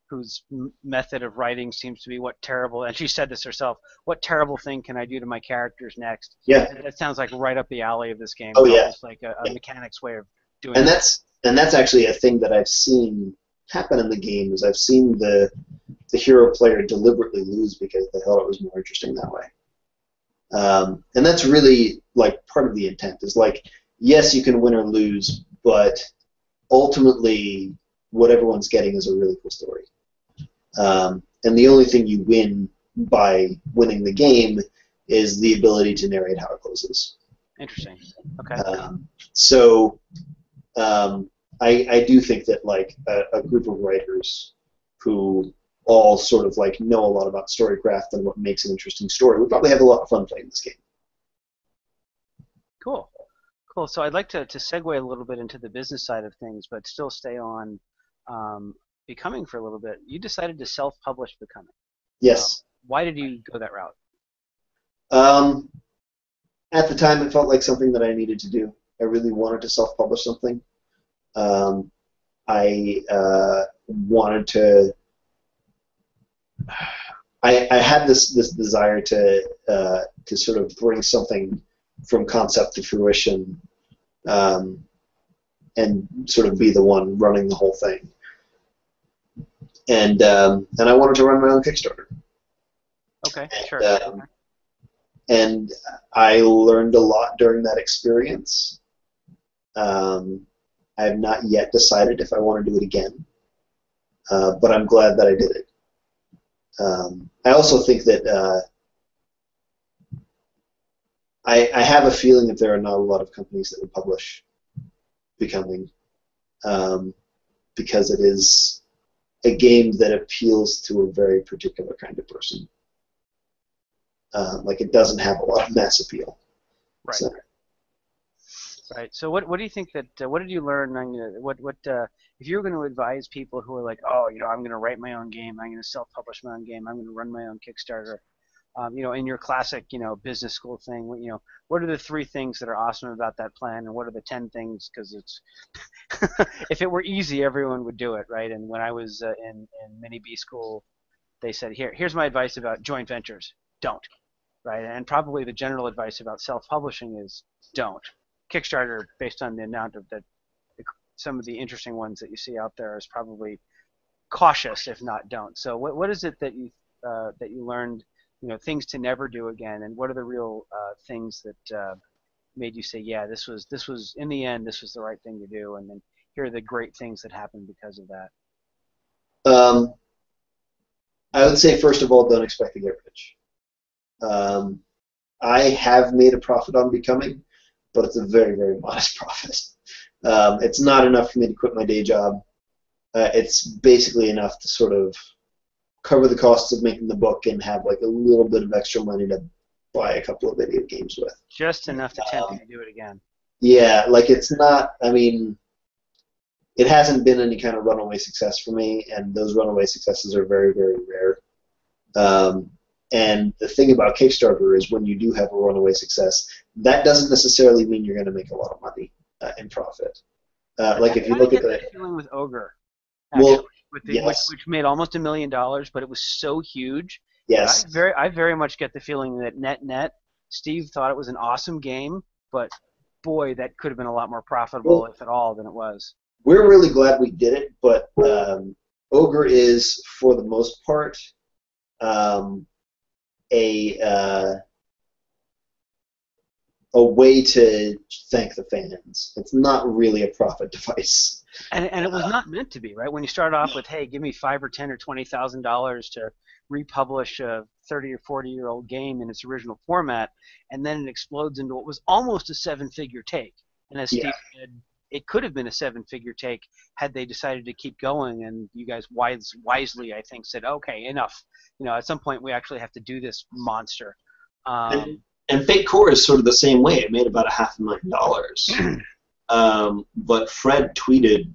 whose method of writing seems to be what terrible, and she said this herself, what terrible thing can I do to my characters next? Yeah. And that sounds like right up the alley of this game. Oh, it's yeah. almost like a mechanics way of doing and it. that's actually a thing that I've seen happen in the game. Is I've seen the hero player deliberately lose because they thought it was more interesting that way. And that's really like part of the intent. Is like, yes, you can win or lose, but ultimately, what everyone's getting is a really cool story. And the only thing you win by winning the game is the ability to narrate how it closes. Interesting. Okay. I do think that like a group of writers who all sort of like know a lot about storycraft and what makes an interesting story would probably have a lot of fun playing this game. Cool. Cool. So I'd like to segue a little bit into the business side of things, but still stay on Becoming for a little bit. You decided to self-publish Becoming. Yes. Why did you go that route? Um, at the time, it felt like something that I needed to do. I really wanted to self-publish something. I wanted to. I had this desire to sort of bring something from concept to fruition, and sort of be the one running the whole thing. And I wanted to run my own Kickstarter. Okay, sure. And I learned a lot during that experience. I have not yet decided if I want to do it again, but I'm glad that I did it. I also think that I have a feeling that there are not a lot of companies that would publish Becoming, because it is a game that appeals to a very particular kind of person. Like, it doesn't have a lot of mass appeal. Right. So. Right. So what do you think that what did you learn? If you were going to advise people who are like, oh, I'm going to write my own game, I'm going to self-publish my own game, I'm going to run my own Kickstarter, in your classic business school thing, what are the 3 things that are awesome about that plan, and what are the 10 things? Because it's if it were easy, everyone would do it, right? And when I was in mini B school, they said, here's my advice about joint ventures, don't, right? And probably the general advice about self-publishing is don't. Kickstarter, based on the amount of some of the interesting ones that you see out there, is probably cautious, if not don't. So what is it that you learned, things to never do again, and what are the real things that made you say, yeah, this was in the end, this was the right thing to do, and then here are the great things that happened because of that? I would say, first of all, don't expect to get rich. I have made a profit on Becoming, but it's a very, very modest profit. It's not enough for me to quit my day job. It's basically enough to sort of cover the costs of making the book and have like a little bit of extra money to buy a couple of video games with. Just enough to tempt you to do it again. Yeah, like, it's not, I mean, it hasn't been any kind of runaway success for me, and those runaway successes are very, very rare. And the thing about Kickstarter is, when you do have a runaway success, that doesn't necessarily mean you're going to make a lot of money in profit. Like, if you look at the feeling with Ogre, actually, well, yes. which made almost $1 million, but it was so huge. Yes. I very much get the feeling that net, Steve thought it was an awesome game, but boy, that could have been a lot more profitable, if at all, than it was. We're really glad we did it, but Ogre is, for the most part, a way to thank the fans. It's not really a profit device. And it was not meant to be, right? When you start off with, hey, give me $5,000 or $10,000 or $20,000 to republish a 30 or 40-year-old game in its original format, and then it explodes into what was almost a 7-figure take. And as Steve said, it could have been a 7-figure take had they decided to keep going, and you guys wisely, I think, said, okay, enough. At some point we actually have to do this monster. And Fate Core is sort of the same way. It made about $500,000. But Fred tweeted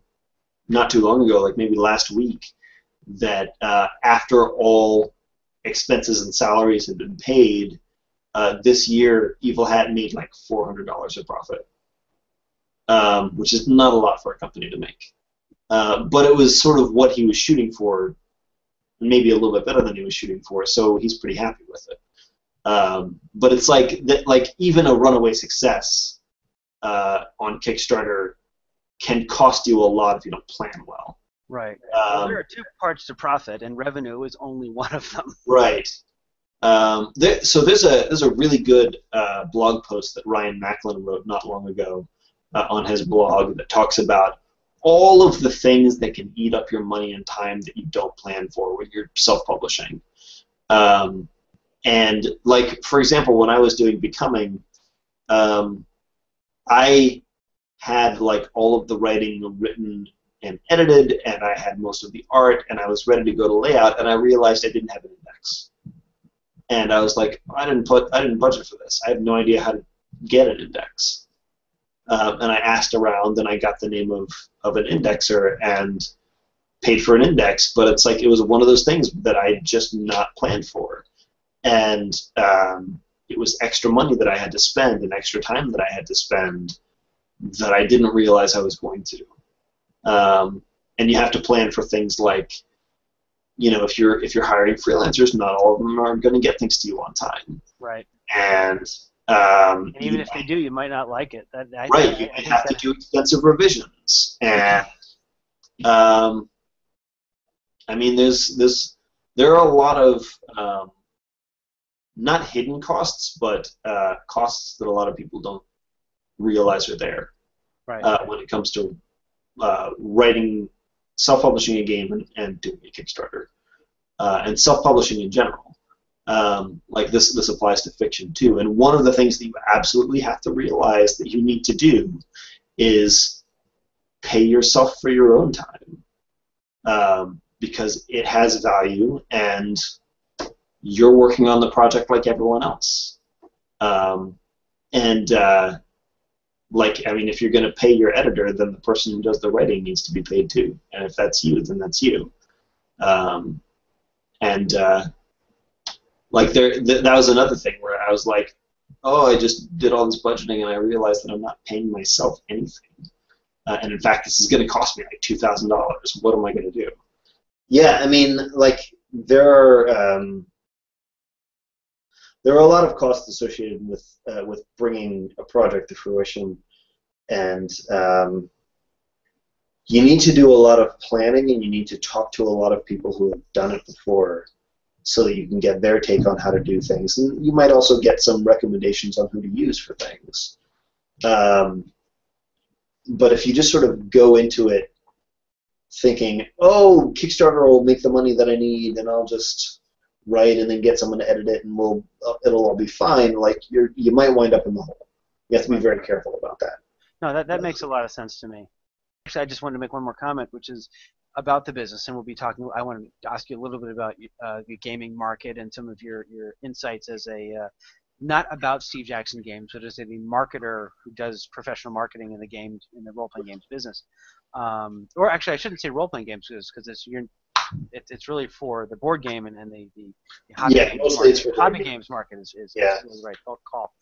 not too long ago, like maybe last week, that after all expenses and salaries had been paid, this year Evil Hat made like $400 of profit, which is not a lot for a company to make. But it was sort of what he was shooting for, maybe a little bit better than he was shooting for, so he's pretty happy with it. But it's like even a runaway success on Kickstarter can cost you a lot if you don't plan well. Right. Well, there are 2 parts to profit, and revenue is only one of them. Right. So there's a really good blog post that Ryan Macklin wrote not long ago on his blog that talks about all of the things that can eat up your money and time that you don't plan for when you're self-publishing. And, like, for example, when I was doing Becoming, I had, like, all of the writing written and edited, and I had most of the art, and I was ready to go to layout, and I realized I didn't have an index. And I was like, I didn't budget for this. I have no idea how to get an index. And I asked around, and I got the name of an indexer, and paid for an index, but it's like it was one of those things that I had just not planned for. And it was extra money that I had to spend and extra time that I had to spend that I didn't realize I was going to. And you have to plan for things like, if you're hiring freelancers, not all of them are going to get things to you on time. Right. And even if they do, you might not like it. Right. You might have to do extensive revisions. And I mean, there are a lot of not hidden costs, but costs that a lot of people don't realize are there. Right. When it comes to writing, self-publishing a game and doing a Kickstarter, and self-publishing in general. Like this applies to fiction too. And one of the things that you absolutely have to realize that you need to do is pay yourself for your own time, because it has value, and you're working on the project like everyone else. If you're going to pay your editor, then the person who does the writing needs to be paid too. And if that's you, then that's you. That was another thing where I was like, oh, I just did all this budgeting and I realized that I'm not paying myself anything. And in fact, this is going to cost me like $2,000. What am I going to do? Yeah, I mean, there are a lot of costs associated with bringing a project to fruition, and you need to do a lot of planning, and you need to talk to a lot of people who have done it before, so that you can get their take on how to do things, and you might also get some recommendations on who to use for things. But if you just sort of go into it thinking, oh, Kickstarter will make the money that I need, and I'll just write and then get someone to edit it, and it'll all be fine, you might wind up in the hole. You have to be very careful about that. No, that makes a lot of sense to me. Actually, I just wanted to make one more comment, which is about the business, and we'll be talking. I want to ask you a little bit about the gaming market and some of your insights as a not about Steve Jackson Games, but as a marketer who does professional marketing in the role-playing games business. Or actually, I shouldn't say role-playing games because it's really for the board game and the hobby games mostly market. It's for hobby games market is really the right call.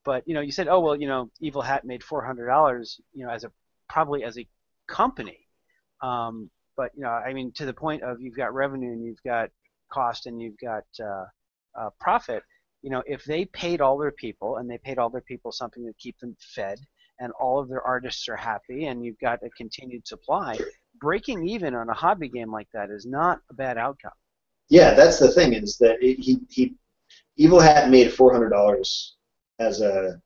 But you said, oh well, Evil Hat made $400, probably as a company. But I mean, to the point of you've got revenue and you've got cost and you've got profit. If they paid all their people and they paid all their people something to keep them fed, and all of their artists are happy, and you've got a continued supply, breaking even on a hobby game like that is not a bad outcome. Yeah, that's the thing, is that Evil Hat made $400 as a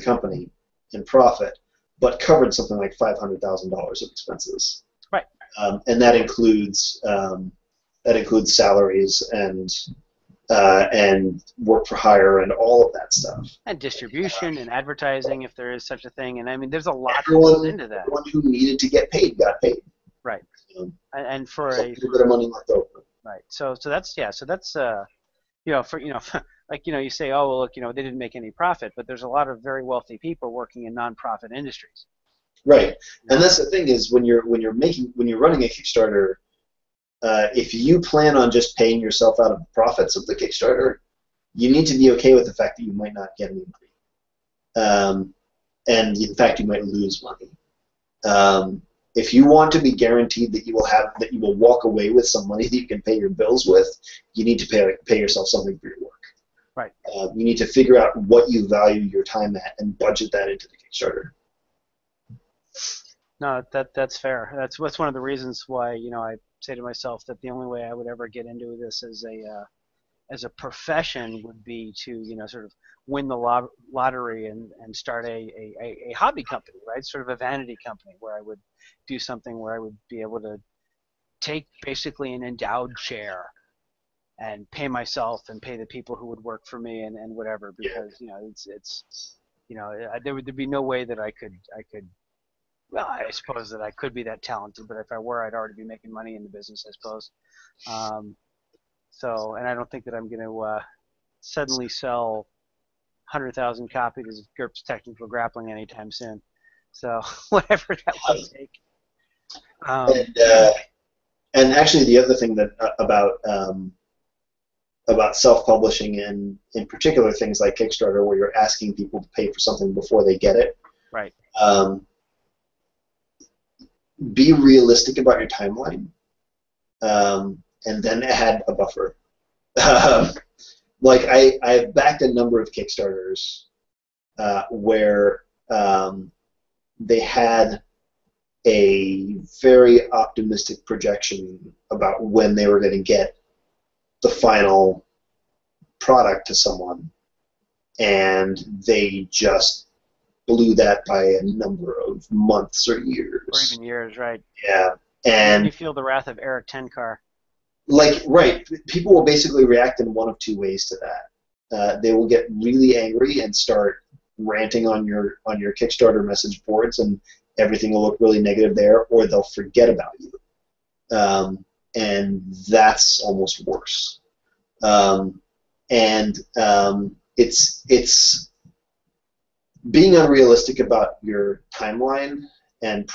company in profit, but covered something like $500,000 of expenses. Right. And that includes salaries and work for hire and all of that stuff. And distribution and advertising, if there is such a thing. And I mean, there's a lot that goes into that. Everyone who needed to get paid got paid. Right. And for a bit of money left over. Right. So that's you say, oh well, look, they didn't make any profit, but there's a lot of very wealthy people working in nonprofit industries. Right. And that's the thing, is when you're running a Kickstarter, if you plan on just paying yourself out of the profits of the Kickstarter, you need to be okay with the fact that you might not get any money. And in fact, you might lose money. If you want to be guaranteed that you will walk away with some money that you can pay your bills with, you need to pay yourself something for your work. Right. You need to figure out what you value your time at and budget that into the Kickstarter. No, that's fair. That's one of the reasons why I say to myself that the only way I would ever get into this as a profession would be to sort of win the lottery and start a hobby company, right? Sort of a vanity company where I would do something where I would be able to take basically an endowed chair and pay myself and pay the people who would work for me and whatever, because there'd be no way that I could. Well, I suppose that I could be that talented, but if I were, I'd already be making money in the business, I suppose. And I don't think that I'm going to suddenly sell 100,000 copies of GURPS Technical Grappling anytime soon. So whatever that would take. Um, And actually, the other thing that about self-publishing and in particular things like Kickstarter, where you're asking people to pay for something before they get it, right. um, be realistic about your timeline, and then add a buffer. Like I've backed a number of Kickstarters where they had a very optimistic projection about when they were going to get the final product to someone, and they just blew that by a number of months or years. Or even years, right. Yeah. And you And feel the wrath of Eric Tenkar. right, people will basically react in one of two ways to that. They will get really angry and start ranting on your Kickstarter message boards, and everything will look really negative there, or they'll forget about you. And that's almost worse. It's being unrealistic about your timeline and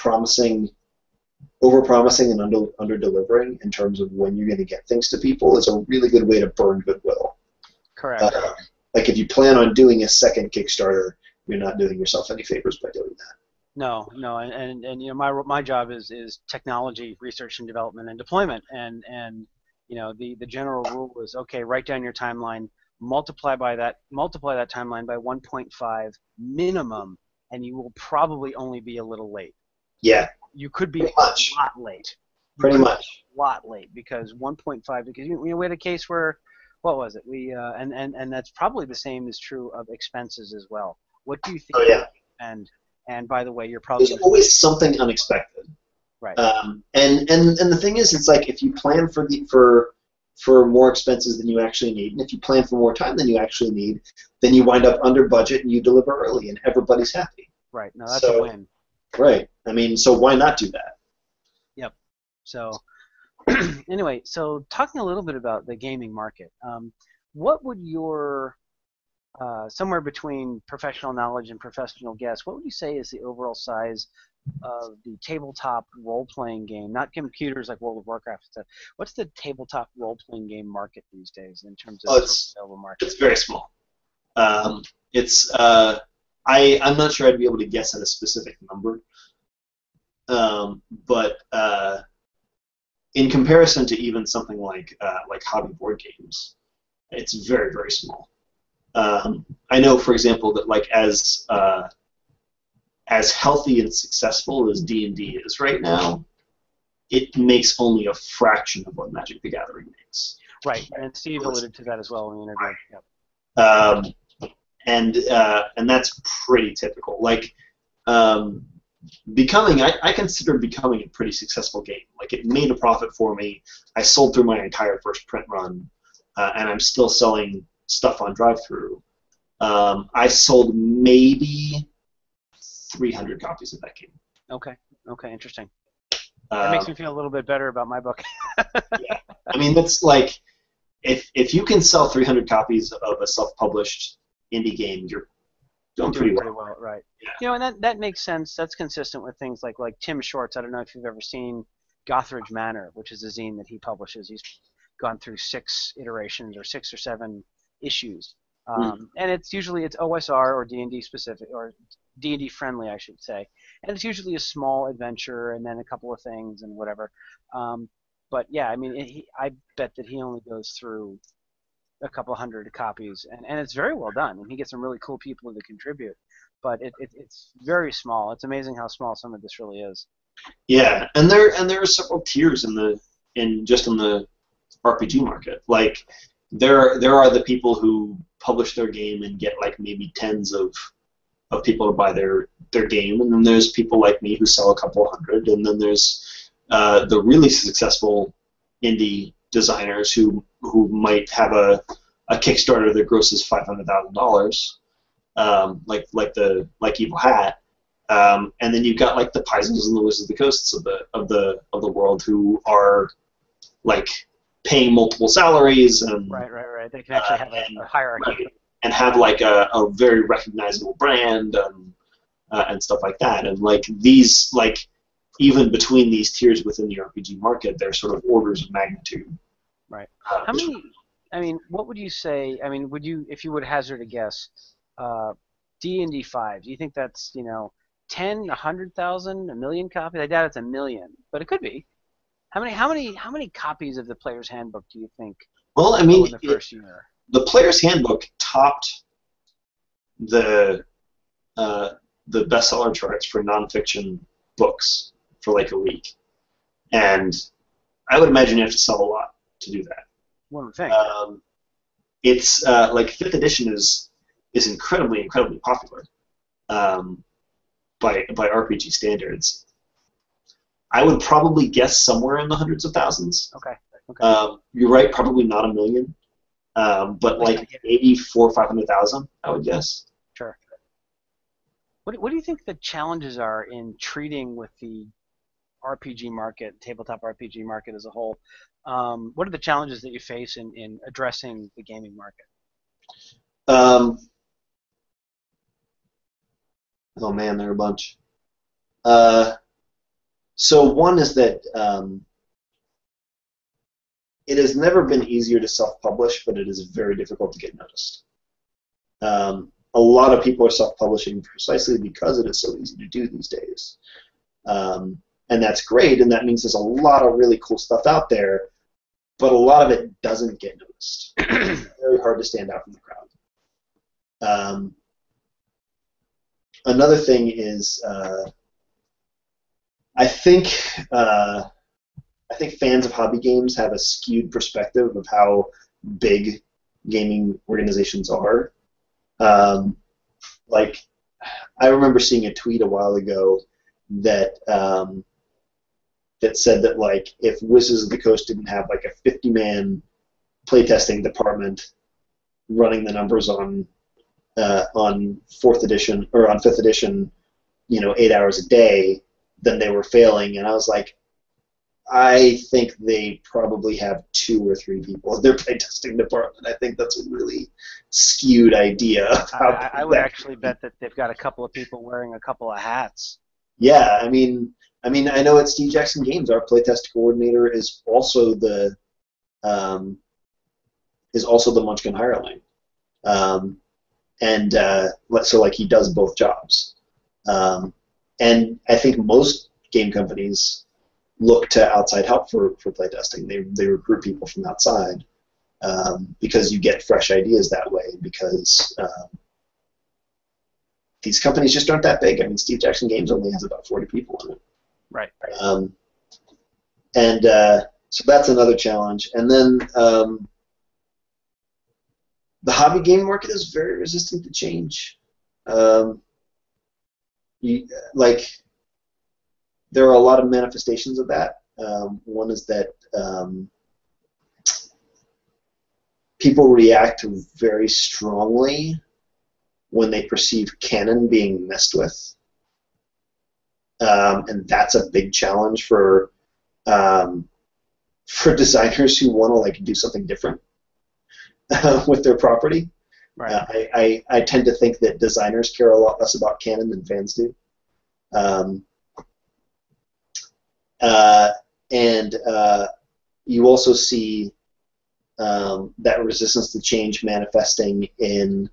over-promising and under-delivering in terms of when you're going to get things to people is a really good way to burn goodwill. Correct. Like if you plan on doing a second Kickstarter, you're not doing yourself any favors by doing that. No, and you know my job is technology research and development and deployment, and you know the general rule is okay, write down your timeline, multiply that timeline by 1.5 minimum, and you will probably only be a little late. Yeah. You could be Pretty much. a lot late. Pretty much. A lot late because 1.5 because you know, we had a case where what was it? We and that's probably the same is true of expenses as well. What do you think? Oh yeah. And by the way, you're probably there's always something unexpected. Right. And the thing is, it's like if you plan for more expenses than you actually need, and if you plan for more time than you actually need, then you wind up under budget and you deliver early, and everybody's happy. Right. No, that's a win. Right. I mean, so why not do that? Yep. So anyway, so talking a little bit about the gaming market, what would your somewhere between professional knowledge and professional guess, what would you say is the overall size of the tabletop role-playing game, not computers like World of Warcraft and stuff, what's the tabletop role-playing game market these days in terms of available market? It's very small. I'm not sure I'd be able to guess at a specific number, but in comparison to even something like hobby board games, it's very, very small. I know, for example, that like as healthy and successful as D&D is right now, it makes only a fraction of what Magic the Gathering makes. Right, and Steve alluded to that as well in the interview. Right. Yep. And that's pretty typical. Like I consider Becoming a pretty successful game. Like it made a profit for me. I sold through my entire first print run, and I'm still selling stuff on drive-through. I sold maybe 300 copies of that game. Okay, interesting. That makes me feel a little bit better about my book. Yeah, I mean that's like if you can sell 300 copies of a self-published indie game, you're doing pretty well. Right. Yeah. You know, and that makes sense. That's consistent with things like Tim Short's. I don't know if you've ever seen Gothridge Manor, which is a zine that he publishes. He's gone through 6 iterations or 6 or 7 issues, and it's OSR or D&D specific or D&D friendly, I should say, and it's usually a small adventure and then a couple of things and whatever. But yeah, I mean, I bet that he only goes through a couple hundred copies, and it's very well done, and he gets some really cool people to contribute. But it's very small. It's amazing how small some of this really is. Yeah, and there are several tiers in the RPG market. Like there are the people who publish their game and get like maybe tens of people to buy their game, and then there's people like me who sell a couple hundred, and then there's the really successful indie designers who might have a Kickstarter that grosses $500,000, like Evil Hat, and then you've got like the Pisons and the Wizards of the Coasts of the world who are like paying multiple salaries and right. They can actually have a hierarchy and have like a very recognizable brand and stuff like that. And like these even between these tiers within the RPG market, there are sort of orders of magnitude. Right. How many? I mean, what would you say? I mean, would you, if you would hazard a guess, uh, D&D 5? Do you think that's 10, 100,000, a million copies? I doubt it's a million, but it could be. How many copies of the Player's Handbook do you think Well, I go in mean, the first year? the Player's Handbook topped the the bestseller charts for nonfiction books for like a week, and I would imagine you have to sell a lot to do that. One would think. It's like fifth edition is incredibly popular by RPG standards. I would probably guess somewhere in the hundreds of thousands. Okay. Okay. You're right, probably not a million, but like maybe 400,000 or 500,000, I would guess. Sure. What do you think the challenges are in treating with the RPG market, tabletop RPG market as a whole? What are the challenges that you face in addressing the gaming market? Um, oh man, there are a bunch. So one is that it has never been easier to self-publish, but it is very difficult to get noticed. A lot of people are self-publishing precisely because it is so easy to do these days. And that's great, and that means there's a lot of really cool stuff out there, but a lot of it doesn't get noticed. It's very hard to stand out from the crowd. Another thing is, I think fans of hobby games have a skewed perspective of how big gaming organizations are. Like, I remember seeing a tweet a while ago that that said that like if Wizards of the Coast didn't have like a 50-man playtesting department running the numbers on fourth edition or on fifth edition, 8 hours a day, then they were failing. And I was like, I think they probably have 2 or 3 people in their playtesting department. I think that's a really skewed idea of how I would actually bet that they've got a couple of people wearing a couple of hats. Yeah, I mean, I know at Steve Jackson Games, our playtest coordinator is also the Munchkin hireling, and so like he does both jobs, and I think most game companies look to outside help for playtesting. They recruit people from outside because you get fresh ideas that way. Because these companies just aren't that big. I mean, Steve Jackson Games only has about 40 people in it. Right. And so that's another challenge. And then the hobby game market is very resistant to change. There are a lot of manifestations of that. One is that people react very strongly when they perceive canon being messed with. And that's a big challenge for designers who want to like do something different with their property. Right. I tend to think that designers care a lot less about canon than fans do. And you also see that resistance to change manifesting in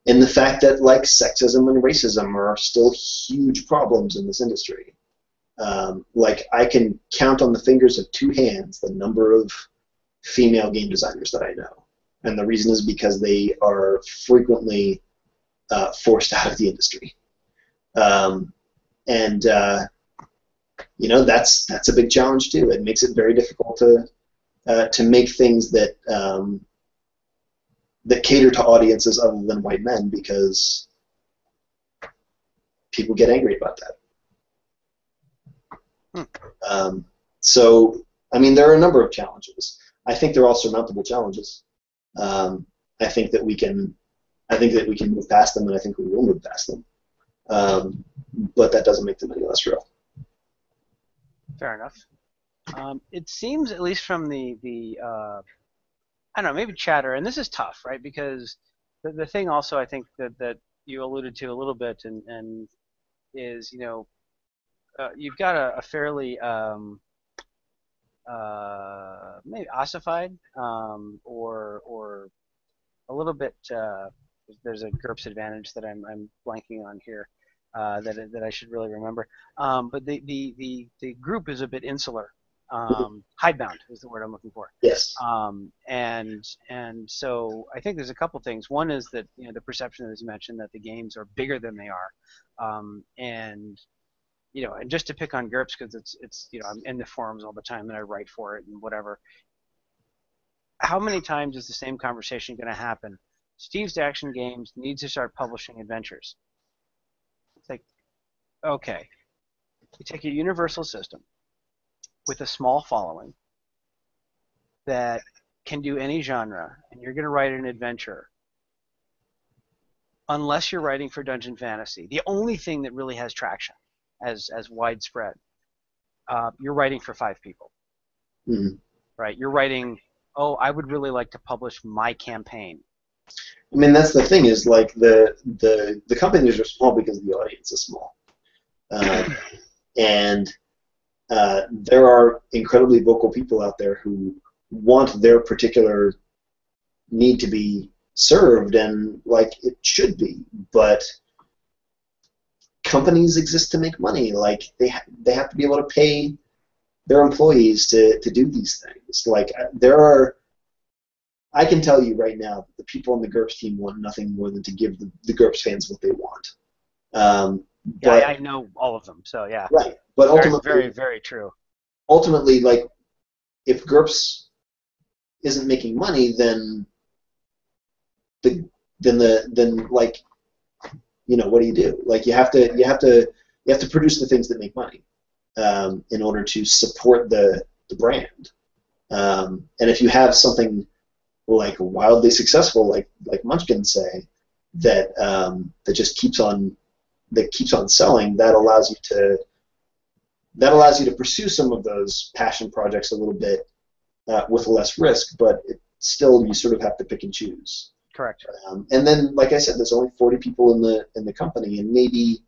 the fact that like sexism and racism are still huge problems in this industry. Like I can count on the fingers of 2 hands the number of female game designers that I know, and the reason is because they are frequently forced out of the industry. That's a big challenge too. It makes it very difficult to make things that that cater to audiences other than white men, because people get angry about that. So, I mean, there are a number of challenges. I think they're all surmountable challenges. I think that we can move past them, and I think we will move past them. But that doesn't make them any less real. Fair enough. It seems, at least from the I don't know, maybe chatter, and this is tough, right? Because the thing also I think that you alluded to a little bit and is, you've got a fairly maybe ossified or a little bit. There's a GURPS advantage that I'm blanking on here that I should really remember. But the group is a bit insular. Hidebound is the word I'm looking for. Yes. And so I think there's a couple things. One is that the perception that is mentioned that the games are bigger than they are, and and just to pick on GURPS because it's I'm in the forums all the time and I write for it and whatever. How many times is the same conversation going to happen? Steve's Action Games needs to start publishing adventures. It's like, okay, you take a universal system with a small following that can do any genre, and you're going to write an adventure. Unless you're writing for Dungeon Fantasy, the only thing that really has traction as widespread, you're writing for 5 people. Mm-hmm. Right? You're writing, oh, I would really like to publish my campaign. I mean, that's the thing is like the companies are small because the audience is small, and there are incredibly vocal people out there who want their particular need to be served, and like it should be, but companies exist to make money. Like they have to be able to pay their employees to do these things. Like I can tell you right now that the people on the GURPS team want nothing more than to give the GURPS fans what they want. Yeah, I know all of them, so yeah. Right, but ultimately, very, very true. Ultimately, like, if GURPS isn't making money, then like, what do you do? Like, you have to produce the things that make money in order to support the brand. And if you have something like wildly successful, like Munchkin say, that just keeps on selling, that allows you to pursue some of those passion projects a little bit with less risk, but still you sort of have to pick and choose. Correct. And then, like I said, there's only 40 people in the company, and maybe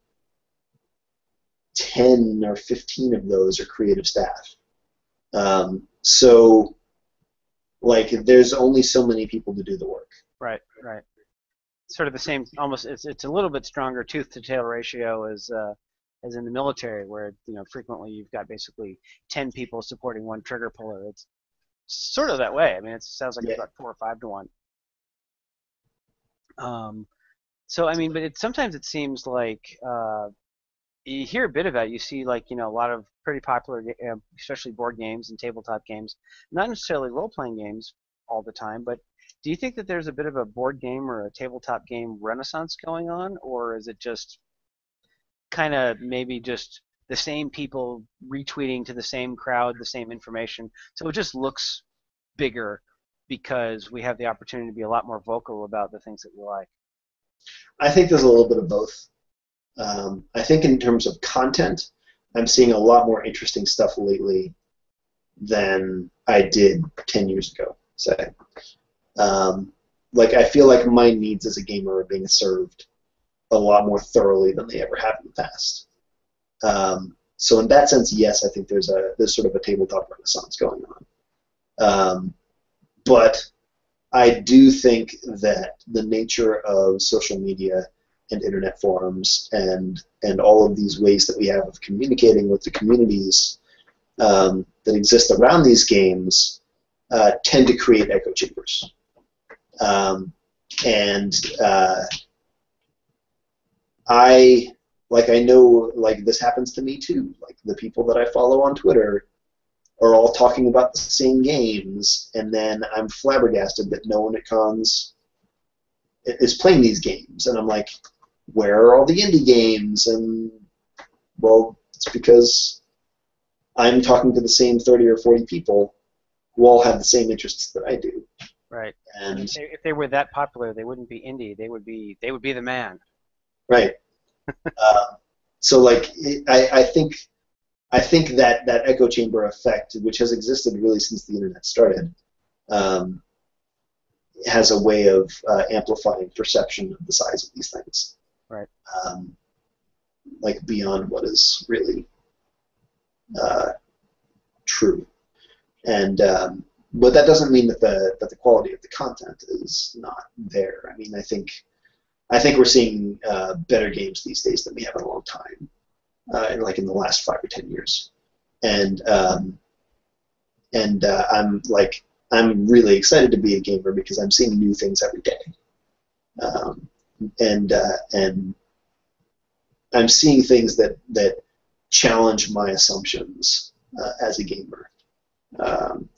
10 or 15 of those are creative staff. So, like, there's only so many people to do the work. Right. Sort of the same, almost. It's a little bit stronger tooth to tail ratio as in the military, where frequently you've got basically 10 people supporting one trigger puller. It's sort of that way. I mean, it sounds like it's about 4 or 5 to 1. So I mean, but sometimes it seems like you hear a bit of that. You see, like, a lot of pretty popular, especially board games and tabletop games, not necessarily role-playing games all the time, but do you think that there's a bit of a board game or a tabletop game renaissance going on, or is it just kind of maybe just the same people retweeting to the same crowd the same information, so it just looks bigger because we have the opportunity to be a lot more vocal about the things that we like? I think there's a little bit of both. I think in terms of content, I'm seeing a lot more interesting stuff lately than I did 10 years ago, say. Like, I feel like my needs as a gamer are being served a lot more thoroughly than they ever have in the past. So in that sense, yes, I think there's sort of a tabletop renaissance going on. But I do think that the nature of social media and internet forums and all of these ways that we have of communicating with the communities that exist around these games tend to create echo chambers. I know, like, this happens to me too. Like, the people that I follow on Twitter are all talking about the same games, and then I'm flabbergasted that no one at cons is playing these games, and I'm like, where are all the indie games? And, well, it's because I'm talking to the same 30 or 40 people who all have the same interests that I do. Right. And if they were that popular, they wouldn't be indie. They would be the man. Right. So, like, I think that echo chamber effect, which has existed really since the internet started, has a way of amplifying perception of the size of these things. Right. Like, beyond what is really true. And but that doesn't mean that the quality of the content is not there. I mean, I think we're seeing better games these days than we have in a long time, like in the last 5 or 10 years. And I'm really excited to be a gamer because I'm seeing new things every day, and I'm seeing things that challenge my assumptions as a gamer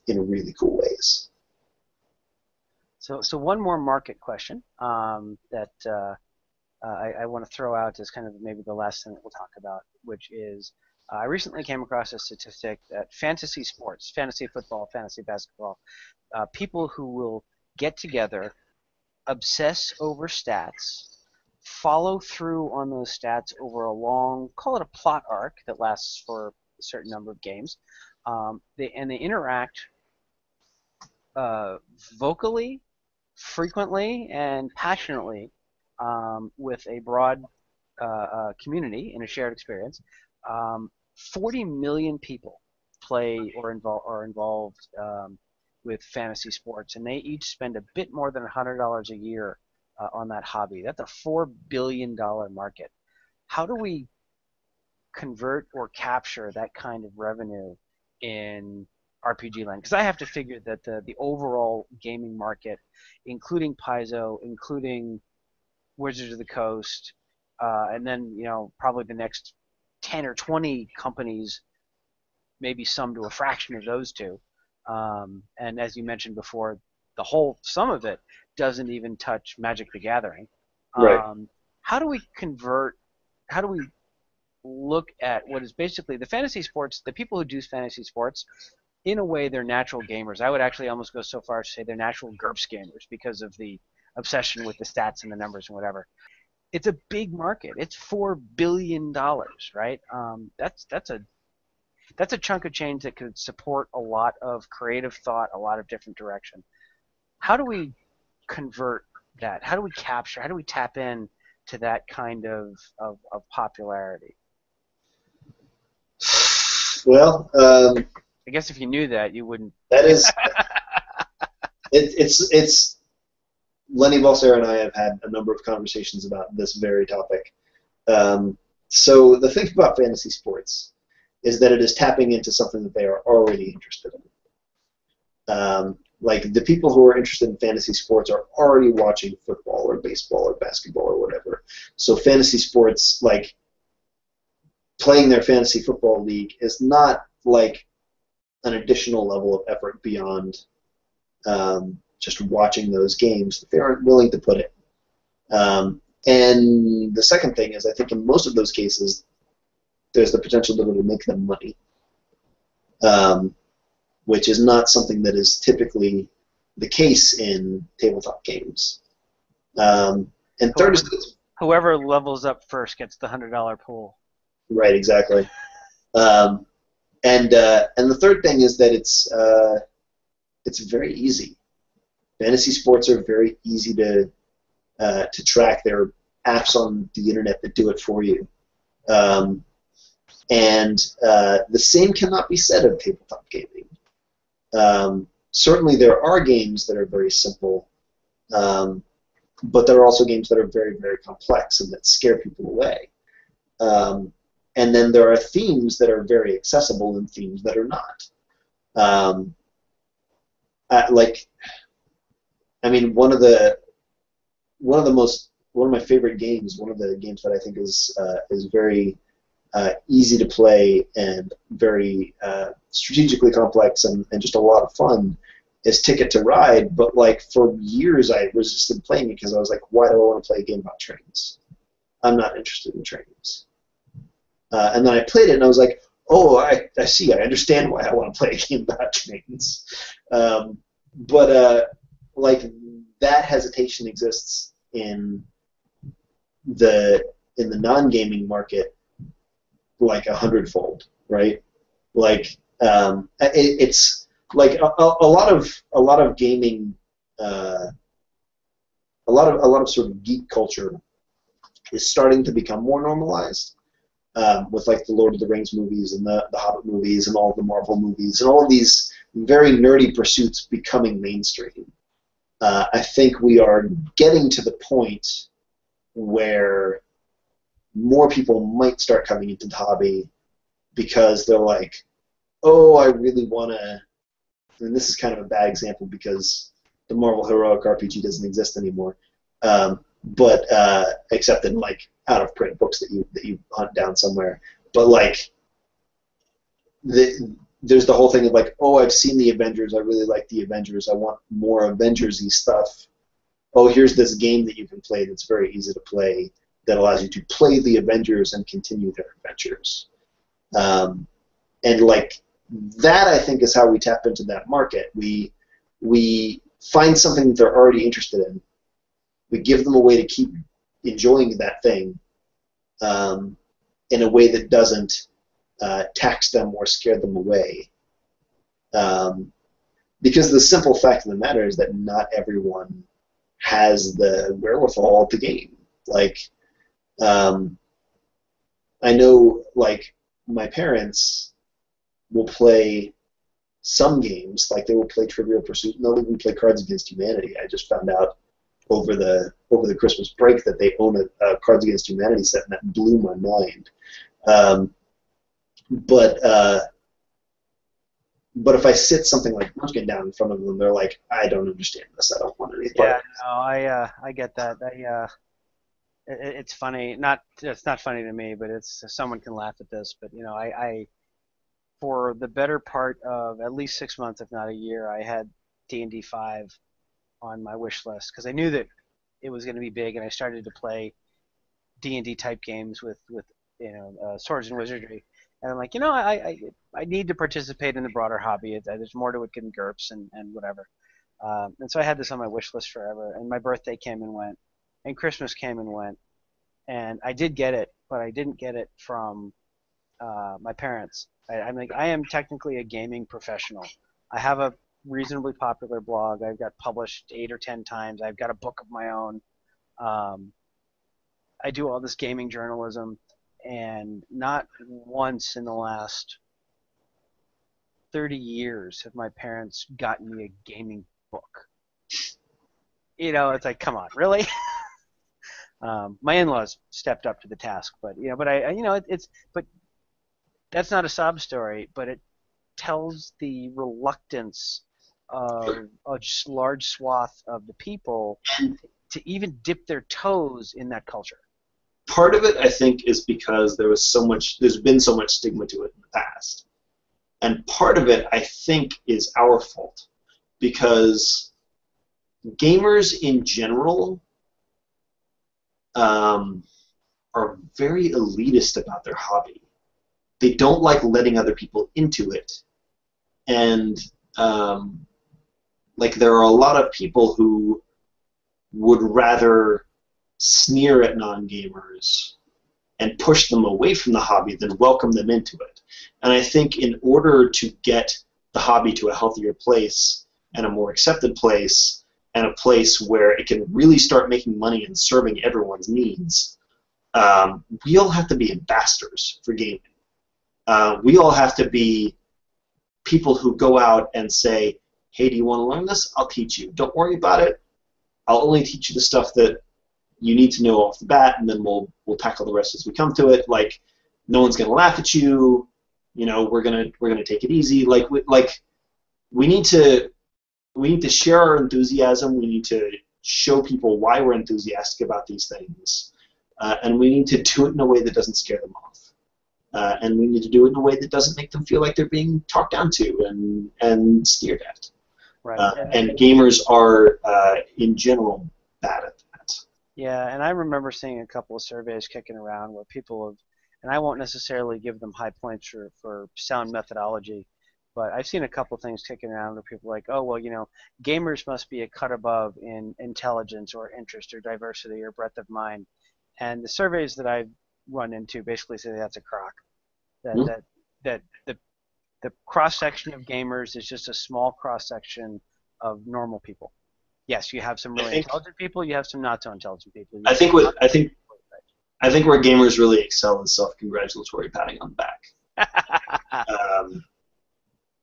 in really cool ways. So one more market question that I want to throw out as kind of maybe the last thing that we'll talk about, which is I recently came across a statistic that fantasy sports, fantasy football, fantasy basketball, people who will get together, obsess over stats, follow through on those stats over a long, call it a plot arc that lasts for a certain number of games, they interact vocally, frequently, and passionately with a broad community in a shared experience. 40 million people play or are involved with fantasy sports, and they each spend a bit more than $100 a year on that hobby. That's a $4 billion market. How do we convert or capture that kind of revenue in RPG land? Because I have to figure that the overall gaming market, including Paizo, including Wizards of the Coast, and then probably the next 10 or 20 companies, maybe sum to a fraction of those two. And as you mentioned before, some of it doesn't even touch Magic the Gathering. Right. How do we look at what is basically the fantasy sports, the people who do fantasy sports, in a way they're natural gamers. I would actually almost go so far as to say they're natural GURPS gamers because of the obsession with the stats and the numbers and whatever. It's a big market. It's $4 billion, right? That's a chunk of change that could support a lot of creative thought, a lot of different direction. How do we convert that? How do we capture? How do we tap in to that kind of popularity? Well, I guess if you knew that, you wouldn't. That is, it's. Lenny Balser and I have had a number of conversations about this very topic. So the thing about fantasy sports is that it is tapping into something that they are already interested in. Like the people who are interested in fantasy sports are already watching football or baseball or basketball or whatever. So fantasy sports, like playing their fantasy football league, is not like an additional level of effort beyond just watching those games that they aren't willing to put in. And the second thing is, I think in most of those cases, there's the potential to make them money, which is not something that is typically the case in tabletop games. And third is whoever levels up first gets the $100 pool. Right, exactly. And the third thing is that it's very easy. Fantasy sports are very easy to track. There are apps on the internet that do it for you. And the same cannot be said of tabletop gaming. Certainly there are games that are very simple, but there are also games that are very, very complex and that scare people away. And then there are themes that are very accessible and themes that are not. One of my favorite games, one of the games that I think is very easy to play and very strategically complex and just a lot of fun, is Ticket to Ride. But like for years I resisted playing it because I was like, why do I want to play a game about trains? I'm not interested in trains. And then I played it and I was like, oh, I see. I understand why I want to play a game about trains. But that hesitation exists in the non-gaming market like 100-fold, right? Like it's like a lot of gaming, a lot of sort of geek culture is starting to become more normalized. with like the Lord of the Rings movies and the Hobbit movies and all of the Marvel movies and all of these very nerdy pursuits becoming mainstream. I think we are getting to the point where more people might start coming into the hobby because they're like, oh, I really want to, and this is kind of a bad example because the Marvel Heroic RPG doesn't exist anymore, but except in like out-of-print books that you hunt down somewhere. But like, there's the whole thing of like, oh, I've seen the Avengers, I really like the Avengers, I want more Avengers-y stuff. Oh, here's this game that you can play that's very easy to play that allows you to play the Avengers and continue their adventures. And like that, I think, is how we tap into that market. We find something that they're already interested in. We give them a way to keep enjoying that thing in a way that doesn't tax them or scare them away. Because the simple fact of the matter is that not everyone has the wherewithal to game. Like, I know, like, my parents will play some games, like they will play Trivial Pursuit, and they'll even play Cards Against Humanity. I just found out over the Christmas break that they own a Cards Against Humanity set, and that blew my mind. But if I sit something like Munchkin down in front of them, they're like, I don't understand this. I don't want any part of this. No, I get that. It's funny. It's not funny to me, but it's someone can laugh at this. But I for the better part of at least 6 months, if not a year, I had D&D 5 on my wish list because I knew that it was going to be big, and I started to play D&D type games with swords and wizardry. And I'm like, I need to participate in the broader hobby. There's more to it than GURPS and whatever. And so I had this on my wish list forever. And my birthday came and went, and Christmas came and went, and I did get it, but I didn't get it from my parents. I'm like, I am technically a gaming professional. I have a reasonably popular blog. I've got published 8 or 10 times. I've got a book of my own. I do all this gaming journalism. And not once in the last 30 years have my parents gotten me a gaming book. It's like, come on, really? My in-laws stepped up to the task, but but that's not a sob story, but it tells the reluctance of a large swath of the people to even dip their toes in that culture. Part of it, I think, is because there's been so much stigma to it in the past. And part of it, I think, is our fault. Because gamers in general are very elitist about their hobby. They don't like letting other people into it. And there are a lot of people who would rather sneer at non-gamers and push them away from the hobby than welcome them into it. And I think in order to get the hobby to a healthier place and a more accepted place and a place where it can really start making money and serving everyone's needs, we all have to be ambassadors for gaming. We all have to be people who go out and say, hey, do you want to learn this? I'll teach you. Don't worry about it. I'll only teach you the stuff that you need to know off the bat, and then we'll tackle the rest as we come to it. Like, no one's gonna laugh at you. We're gonna take it easy. We need to share our enthusiasm. We need to show people why we're enthusiastic about these things, and we need to do it in a way that doesn't scare them off. And we need to do it in a way that doesn't make them feel like they're being talked down to and sneered at. Right. And gamers are, in general, bad at that. Yeah, and I remember seeing a couple of surveys kicking around where people have, and I won't necessarily give them high points for sound methodology, but I've seen a couple of things kicking around where people are like, oh, well, gamers must be a cut above in intelligence or interest or diversity or breadth of mind. And the surveys that I've run into basically say that's a crock. That the cross-section of gamers is just a small cross-section of normal people. Yes, you have some really intelligent people. You have some not so intelligent people. I think where gamers really excel is self-congratulatory patting on the back.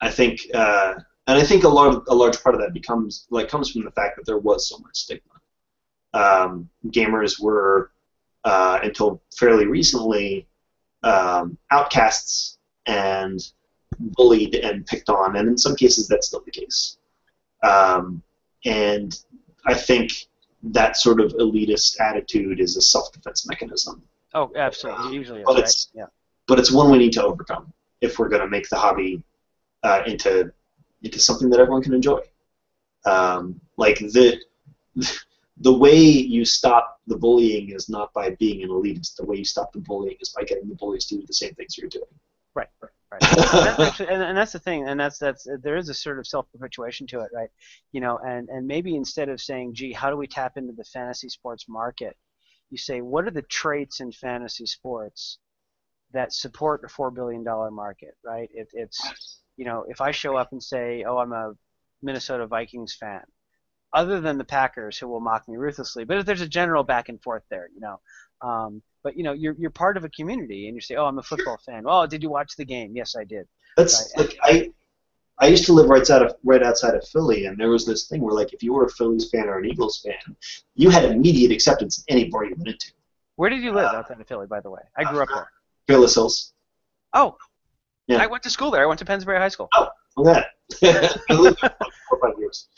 I think, and I think a large part of that comes from the fact that there was so much stigma. Gamers were until fairly recently outcasts and bullied and picked on, and in some cases that's still the case. And I think that sort of elitist attitude is a self-defense mechanism. Oh, absolutely. Usually is, but right? it's Yeah. but it's one we need to overcome if we're going to make the hobby into something that everyone can enjoy. Like the way you stop the bullying is not by being an elitist. The way you stop the bullying is by getting the bullies to do the same things you're doing. Right. And that's actually, and that's the thing, and that's there is a sort of self-perpetuation to it, right? You know, and maybe instead of saying, gee, how do we tap into the fantasy sports market, you say, what are the traits in fantasy sports that support a $4 billion market, right? It's, you know, if I show up and say, oh, I'm a Minnesota Vikings fan, other than the Packers who will mock me ruthlessly, but if there's a general back and forth there, you know, but you know, you're part of a community, and you say, oh, I'm a football fan. Oh, did you watch the game? Yes, I did. That's right? like I used to live right outside of Philly, and there was this thing where, like, if you were a Phillies fan or an Eagles fan, you had immediate acceptance in any bar you went into. Where did you live outside of Philly, by the way? I grew up there. Fearless Hills. Oh, yeah. I went to school there. I went to Pennsbury High School. Oh, okay. I lived there for 4 or 5 years.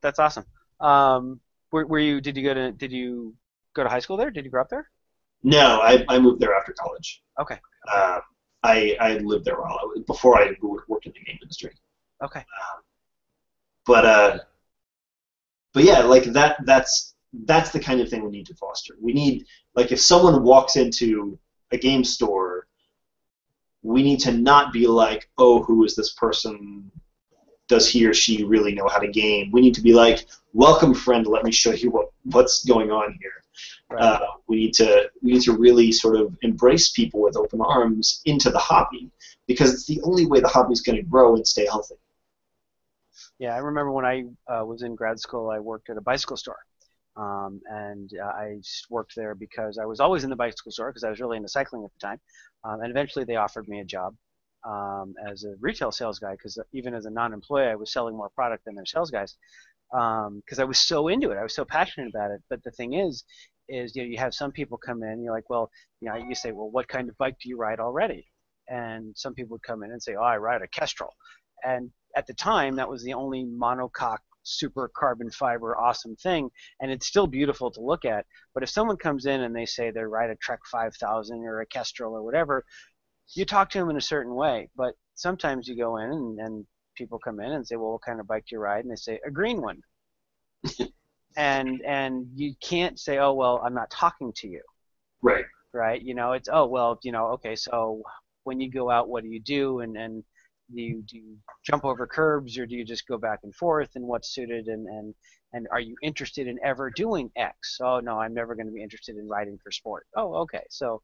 That's awesome. Were you? Did you go to high school there? Did you grow up there? No, I moved there after college. Okay. I lived there before I worked in the game industry. Okay. But yeah, like that's the kind of thing we need to foster. We need, like, if someone walks into a game store, we need to not be like, oh, who is this person? Does he or she really know how to game? We need to be like, welcome, friend. Let me show you what's going on here. Right. We need to really sort of embrace people with open arms into the hobby, because it's the only way the hobby is going to grow and stay healthy. Yeah, I remember when I was in grad school, I worked at a bicycle store. And I worked there because I was always in the bicycle store because I was really into cycling at the time. And eventually they offered me a job as a retail sales guy, because even as a non-employee, I was selling more product than their sales guys, because I was so into it. I was so passionate about it. But the thing is you know, you have some people come in, you're like, well, you know, you say, well, what kind of bike do you ride already? And some people would come in and say, oh, I ride a Kestrel. And at the time, that was the only monocoque, super carbon fiber, awesome thing, and it's still beautiful to look at. But if someone comes in and they say they ride a Trek 5000 or a Kestrel or whatever, you talk to them in a certain way. But sometimes you go in and people come in and say, well, what kind of bike do you ride? And they say, a green one. and you can't say, oh, well, I'm not talking to you. Right? You know, it's, oh, well, you know, okay, so when you go out, what do you do? And do you jump over curbs, or do you just go back and forth, and what's suited, and are you interested in ever doing X? Oh, no, I'm never going to be interested in riding for sport. Oh, okay. So,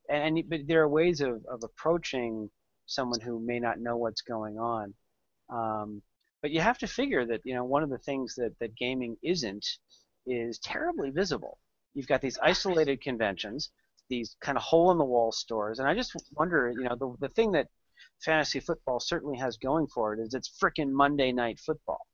but there are ways of approaching someone who may not know what's going on. But you have to figure that, you know, one of the things that gaming isn't is terribly visible. You've got these isolated conventions, these kind of hole-in-the-wall stores, and I just wonder, you know, the thing that fantasy football certainly has going for it is it's frickin' Monday Night Football,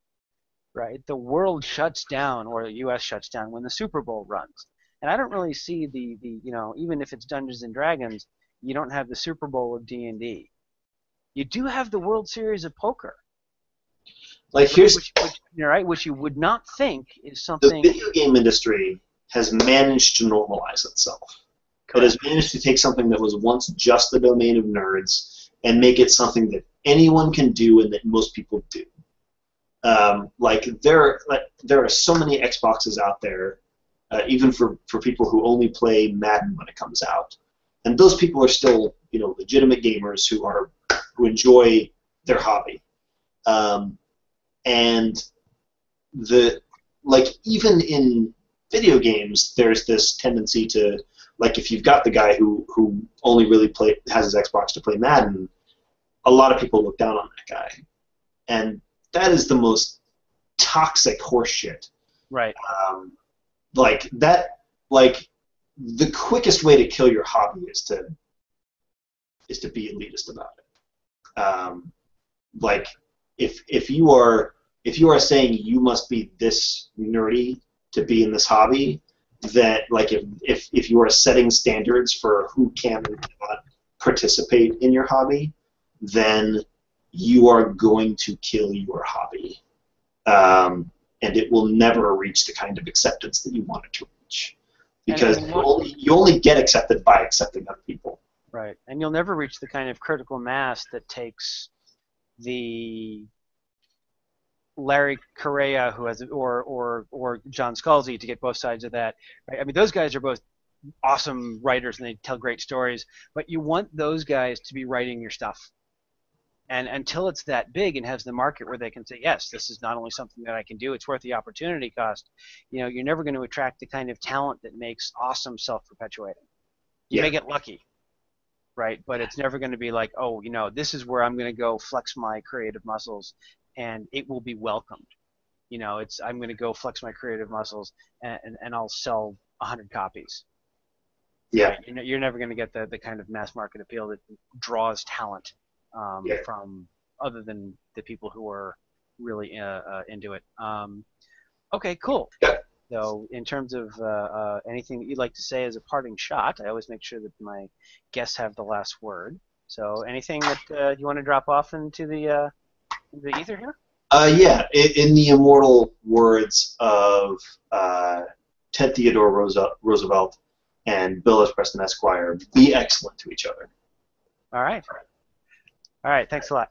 right? The world shuts down, or the U.S. shuts down when the Super Bowl runs. And I don't really see the you know, even if it's Dungeons and Dragons, you don't have the Super Bowl of D&D. You do have the World Series of Poker. Like, which you would not think is something. The video game industry has managed to normalize itself. Correct. It has managed to take something that was once just the domain of nerds and make it something that anyone can do and that most people do. There are so many Xboxes out there, even for people who only play Madden when it comes out, and those people are still, you know, legitimate gamers who enjoy their hobby. And even in video games, there's this tendency to, like, if you've got the guy who only really has his Xbox to play Madden, a lot of people look down on that guy, and that is the most toxic horseshit. Right. the quickest way to kill your hobby is to be elitist about it. Like if you are saying you must be this nerdy to be in this hobby, that like if you are setting standards for who can and cannot participate in your hobby, then you are going to kill your hobby, and it will never reach the kind of acceptance that you want it to reach, because you only get accepted by accepting other people. Right, and you'll never reach the kind of critical mass that takes the Larry Correa who has, or John Scalzi, to get both sides of that. Right? I mean, those guys are both awesome writers and they tell great stories, but you want those guys to be writing your stuff. And until it's that big and has the market where they can say, yes, this is not only something that I can do, it's worth the opportunity cost, you're never going to attract the kind of talent that makes awesome self-perpetuating. You may get lucky, right? But it's never going to be like, oh, this is where I'm going to go flex my creative muscles, and it will be welcomed. I'm going to go flex my creative muscles, and I'll sell 100 copies. Yeah. Right? You're never going to get the kind of mass market appeal that draws talent from other than the people who are really into it. Okay, cool. Yeah. So in terms of anything that you'd like to say as a parting shot, I always make sure that my guests have the last word. So anything that you want to drop off into the ether here? Yeah, in the immortal words of Ted Theodore Roosevelt and Bill S. Preston Esquire, be excellent to each other. All right. All right, thanks a lot.